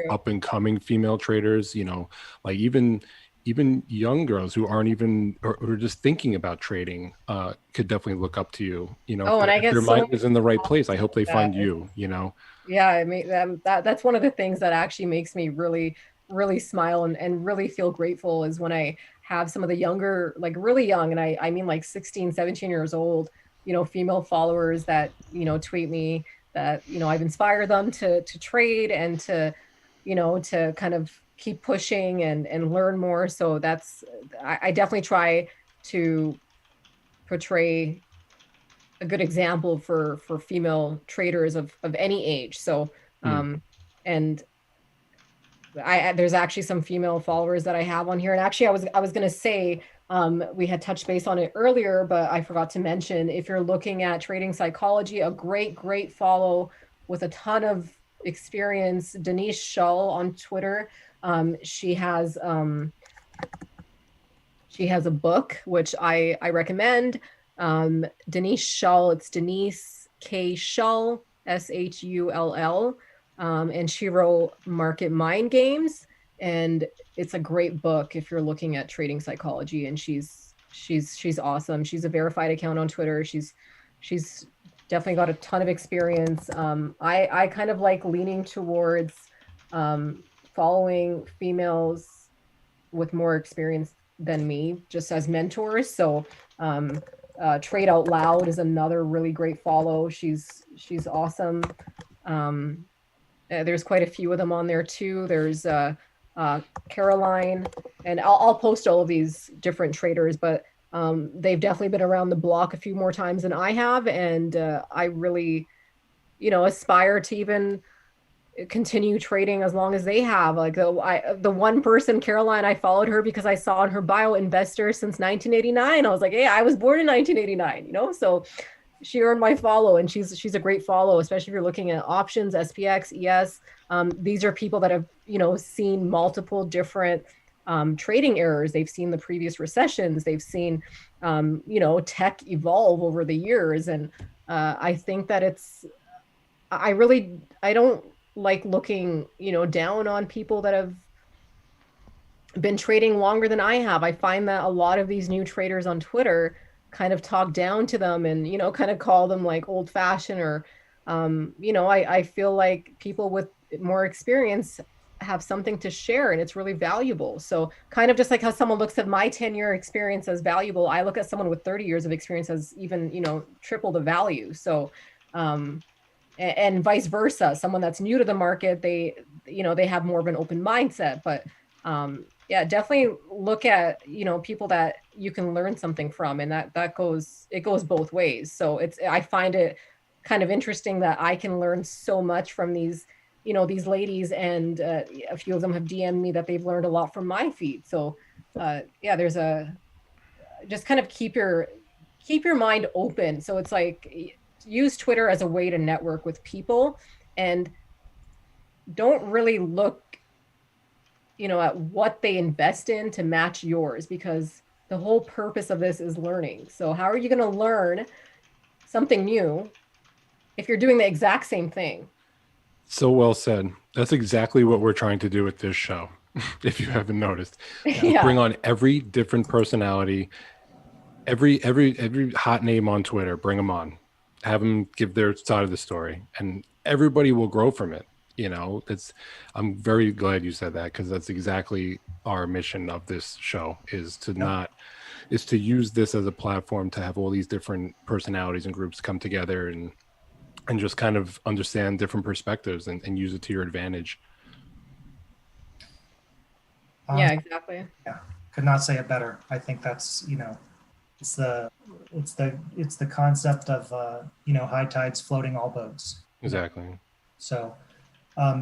up and coming female traders, like even young girls who aren't even or are just thinking about trading could definitely look up to you. And I guess their mind is in the right place. I hope they find you. Yeah, I mean that's one of the things that actually makes me really, really smile and really feel grateful is when I have some of the younger, like really young, and I mean like 16, 17 years old, female followers that tweet me that I've inspired them to trade and to to kind of keep pushing and learn more. So I definitely try to portray a good example for female traders of any age. So, and there's actually some female followers that I have on here. And actually I was going to say, we had touched base on it earlier, but I forgot to mention, if you're looking at trading psychology, a great follow with a ton of experience, Denise Shull on Twitter. She has a book which I recommend. Denise Shull, it's Denise K Shull, Shull, and she wrote Market Mind Games, and it's a great book if you're looking at trading psychology. And she's awesome. She's a verified account on Twitter. She's definitely got a ton of experience. I kind of like leaning towards following females with more experience than me, just as mentors. So Trade Out Loud is another really great follow. She's awesome. There's quite a few of them on there too. There's Caroline, and I'll post all of these different traders, but they've definitely been around the block a few more times than I have. And I really, aspire to even continue trading as long as they have. Like the one person, Caroline, I followed her because I saw on her bio investor since 1989. I was like, hey, I was born in 1989, so she earned my follow, and she's a great follow, especially if you're looking at options, SPX, ES. These are people that have, seen multiple different trading errors. They've seen the previous recessions. They've seen, tech evolve over the years. And I think that I don't like looking, down on people that have been trading longer than I have. I find that a lot of these new traders on Twitter kind of talk down to them and, kind of call them like old fashioned or, I feel like people with more experience have something to share, and it's really valuable. So kind of just like how someone looks at my 10-year experience as valuable, I look at someone with 30 years of experience as even, triple the value. So, and vice versa, someone that's new to the market, they have more of an open mindset. But yeah, definitely look at, people that you can learn something from, and it goes both ways. So I find it kind of interesting that I can learn so much from these ladies, and a few of them have DM'd me that they've learned a lot from my feed. So yeah, there's just kind of keep your mind open. So it's like, use Twitter as a way to network with people, and don't really look at what they invest in to match yours, because the whole purpose of this is learning. So how are you going to learn something new if you're doing the exact same thing? So well said. That's exactly what we're trying to do with this show. If you haven't noticed, Yeah. bring on every different personality, every hot name on Twitter, bring them on, have them give their side of the story, and everybody will grow from it. I'm very glad you said that, because that's exactly our mission of this show, is to use this as a platform to have all these different personalities and groups come together and just kind of understand different perspectives and use it to your advantage. Yeah, exactly. Yeah, could not say it better. I think that's, it's the concept of high tides floating all boats. Exactly. So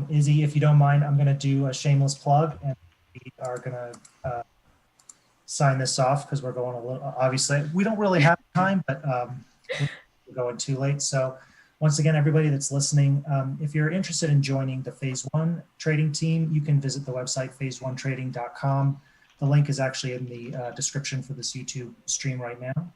Izzy, if you don't mind, I'm going to do a shameless plug, and we are going to sign this off because we're going a little, obviously we don't really have time, but we're going too late. So once again, everybody that's listening, if you're interested in joining the Phase 1 trading team, you can visit the website phase1trading.com. The link is actually in the description for this YouTube stream right now.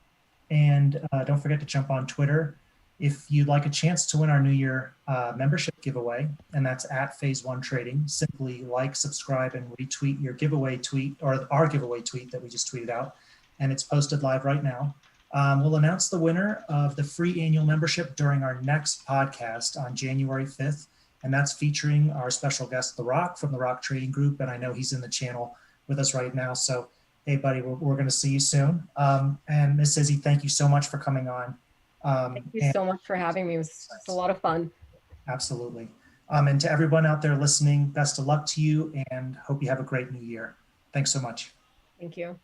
And don't forget to jump on Twitter if you'd like a chance to win our New Year membership giveaway, and that's at Phase 1 Trading. Simply like, subscribe, and retweet your giveaway tweet, or our giveaway tweet that we just tweeted out, and it's posted live right now. We'll announce the winner of the free annual membership during our next podcast on January 5th, and that's featuring our special guest, The Rock, from the Rock Trading Group, and I know he's in the channel with us right now. So, hey, buddy, we're going to see you soon. And Miss Izzy, thank you so much for coming on. Thank you so much for having me. It's a lot of fun. Absolutely. And to everyone out there listening, best of luck to you, and hope you have a great new year. Thanks so much. Thank you.